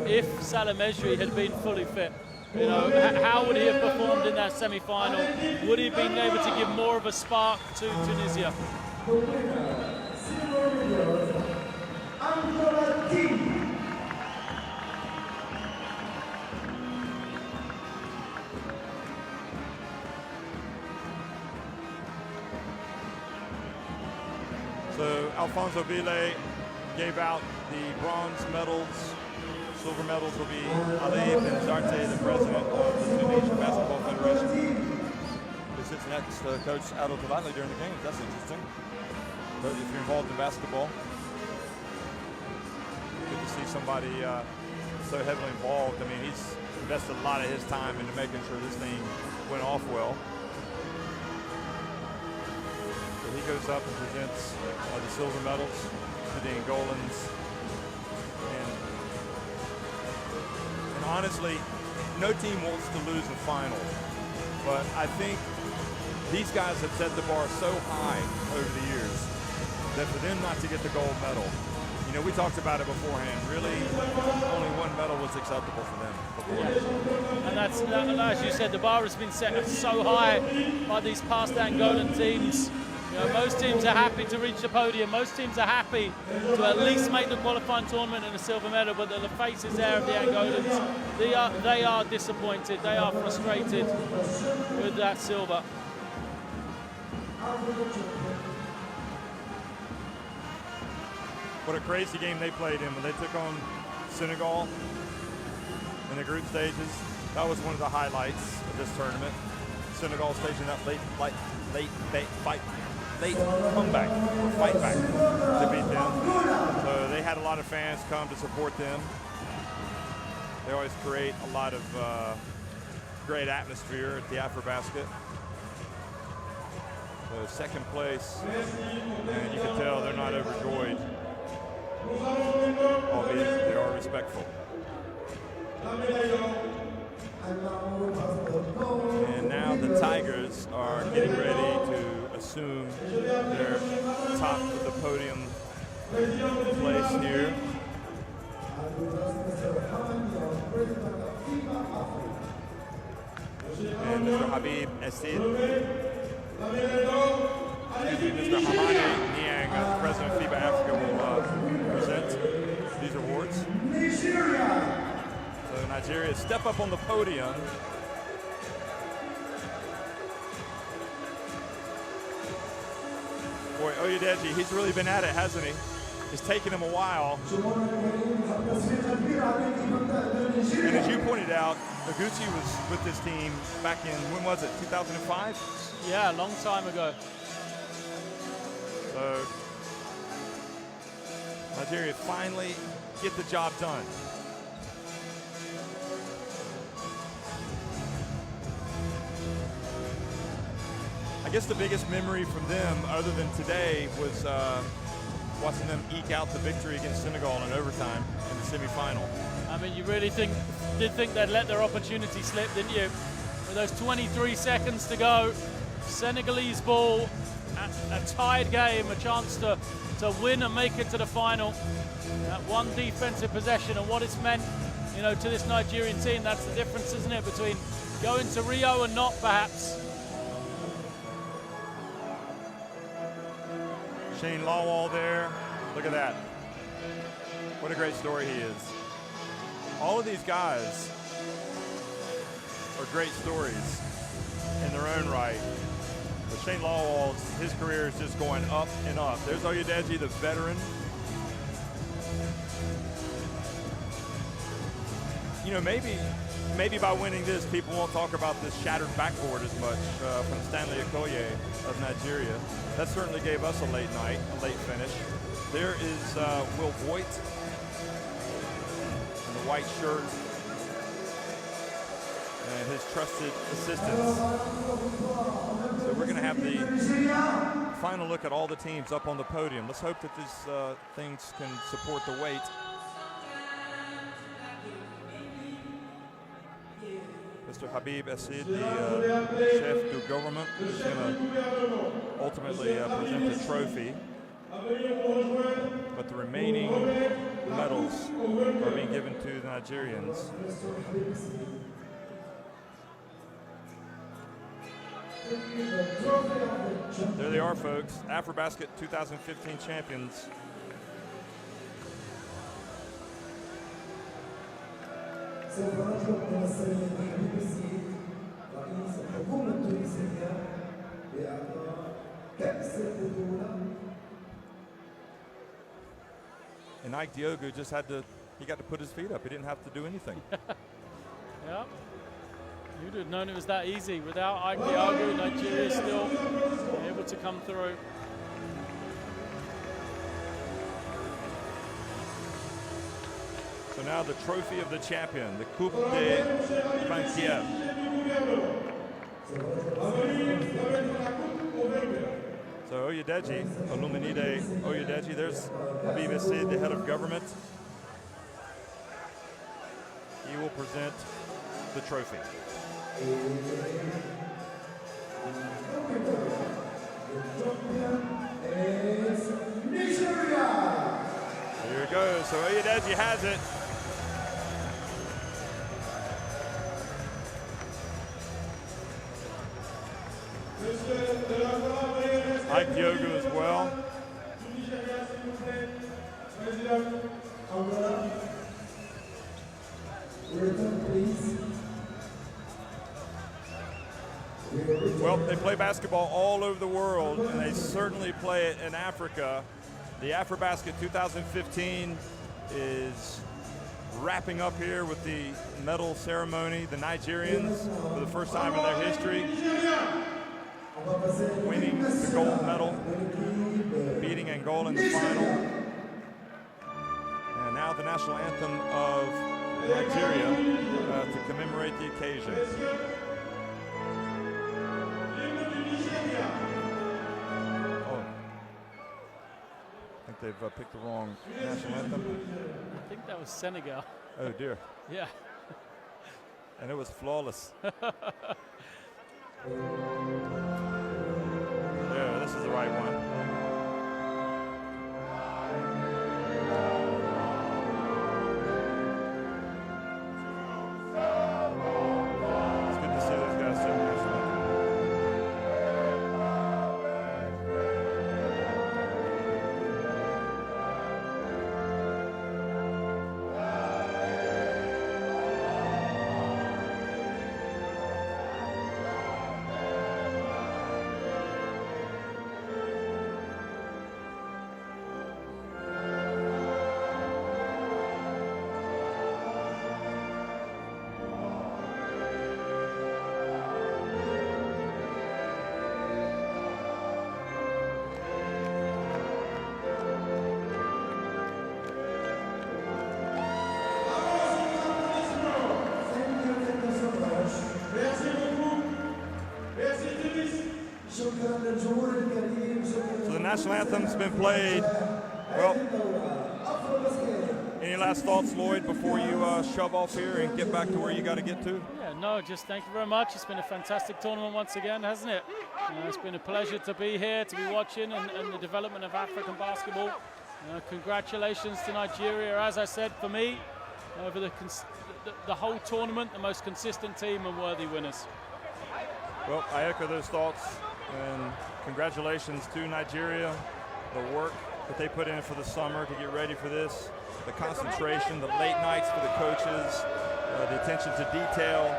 if Salah Mejri had been fully fit? How would he have performed in that semi-final? Would he have been able to give more of a spark to Tunisia? Angola team. So Alfonso Ville gave out the bronze medals. Silver medals will be Ali Ben Zarte, the president of the Tunisian Basketball Federation, who sits next to Coach Adel Talatli during the games. That's interesting. But if you're involved in basketball, good to see somebody so heavily involved. I mean, he's invested a lot of his time into making sure this thing went off well. So he goes up and presents the silver medals to the Angolans. And honestly, no team wants to lose a final. But I think these guys have set the bar so high over the years that for them not to get the gold medal, we talked about it beforehand. Really, only one medal was acceptable for them before. And that's, as you said, the bar has been set so high by these past Angolan teams. Most teams are happy to reach the podium. Most teams are happy to at least make the qualifying tournament in a silver medal. But the faces there of the Angolans, they are disappointed. They are frustrated with that silver. What a crazy game they played in when they took on Senegal in the group stages. That was one of the highlights of this tournament. Senegal staging that late comeback or fight back to beat them. So they had a lot of fans come to support them. They always create a lot of great atmosphere at the AfroBasket. So second place, and you can tell they're not overjoyed, albeit they are respectful. And now the Tigers are getting ready to assume their top of the podium place here. And Mr. Habib Essid, Mr. Hamani Niang, the president of FIBA Africa, will present these awards. So Nigeria step up on the podium. Boy, Oyedeji, he's really been at it, hasn't he? It's taken him a while. And as you pointed out, Oguchi was with this team back in, when was it, 2005? Yeah, a long time ago. So Nigeria finally get the job done. I guess the biggest memory from them, other than today, was watching them eke out the victory against Senegal in overtime in the semifinal. I mean, you really did think they'd let their opportunity slip, didn't you? With those 23 seconds to go, Senegalese ball, a tied game, a chance to win and make it to the final. That one defensive possession and what it's meant, to this Nigerian team. That's the difference, isn't it, between going to Rio and not, perhaps. Shane Lawwell there. Look at that. What a great story he is. All of these guys are great stories in their own right. But Shane Lawwell, his career is just going up and up. There's Oyedeji, the veteran. Maybe by winning this, people won't talk about this shattered backboard as much from Stanley Okoye of Nigeria. That certainly gave us a late night, a late finish. There is Will Voigt in the white shirt. and his trusted assistants. So we're going to have the final look at all the teams up on the podium. Let's hope that these things can support the weight. Mr. Habib Assid, the chef du government, is going to ultimately present the trophy. But the remaining medals are being given to the Nigerians. There they are, folks. AfroBasket 2015 champions. And Ike Diogu just got to put his feet up. He didn't have to do anything. Yeah. You'd have known it was that easy. Without Ike Diogu, Nigeria still able to come through. So now the trophy of the champion, the Coupe de Banquier. So Oyedeji, Oluminide Oyedeji, there's Habib Assid, the head of government. He will present the trophy. Here it goes. So Oyedeji has it. Ike Diogu as well. Well, they play basketball all over the world, and they certainly play it in Africa. The AfroBasket 2015 is wrapping up here with the medal ceremony. The Nigerians, for the first time in their history, winning the gold medal, beating Angola in the final. And now the national anthem of Nigeria to commemorate the occasion. Oh, I think they've picked the wrong national anthem. I think that was Senegal. Oh dear. Yeah. And it was flawless. Yeah, this is the right one. It's good to see those guys sing national anthem. So the national anthem's been played. Well, any last thoughts, Lloyd, before you shove off here and get back to where you got to get to? Yeah, no, just thank you very much. It's been a fantastic tournament once again, hasn't it? It's been a pleasure to be here, to be watching, and the development of African basketball. Congratulations to Nigeria. As I said, for me, over the whole tournament, the most consistent team and worthy winners. Well, I echo those thoughts, and congratulations to Nigeria. The work that they put in for the summer to get ready for this, the concentration, the late nights for the coaches, the attention to detail,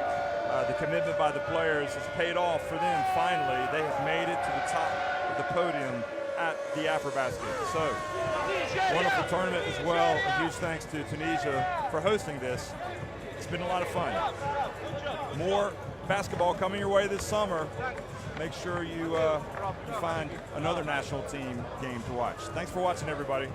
the commitment by the players has paid off for them. Finally, they have made it to the top of the podium at the AfroBasket. So, wonderful tournament as well. A huge thanks to Tunisia for hosting this. It's been a lot of fun. More basketball coming your way this summer. Make sure you find another national team game to watch. Thanks for watching, everybody.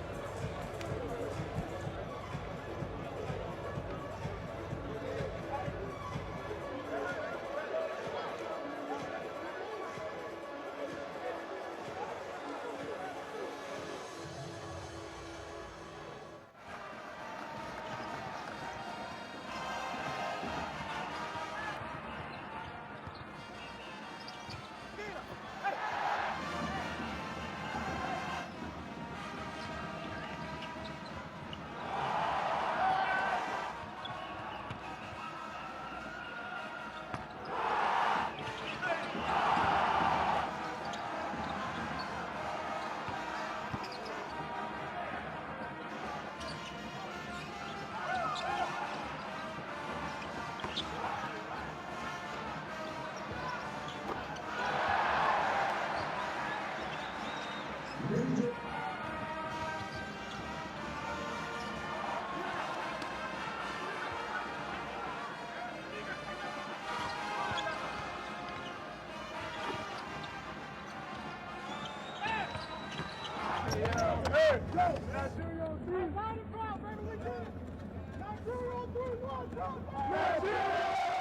Nigeria on 3. Nigeria on 3. 1, Nigeria!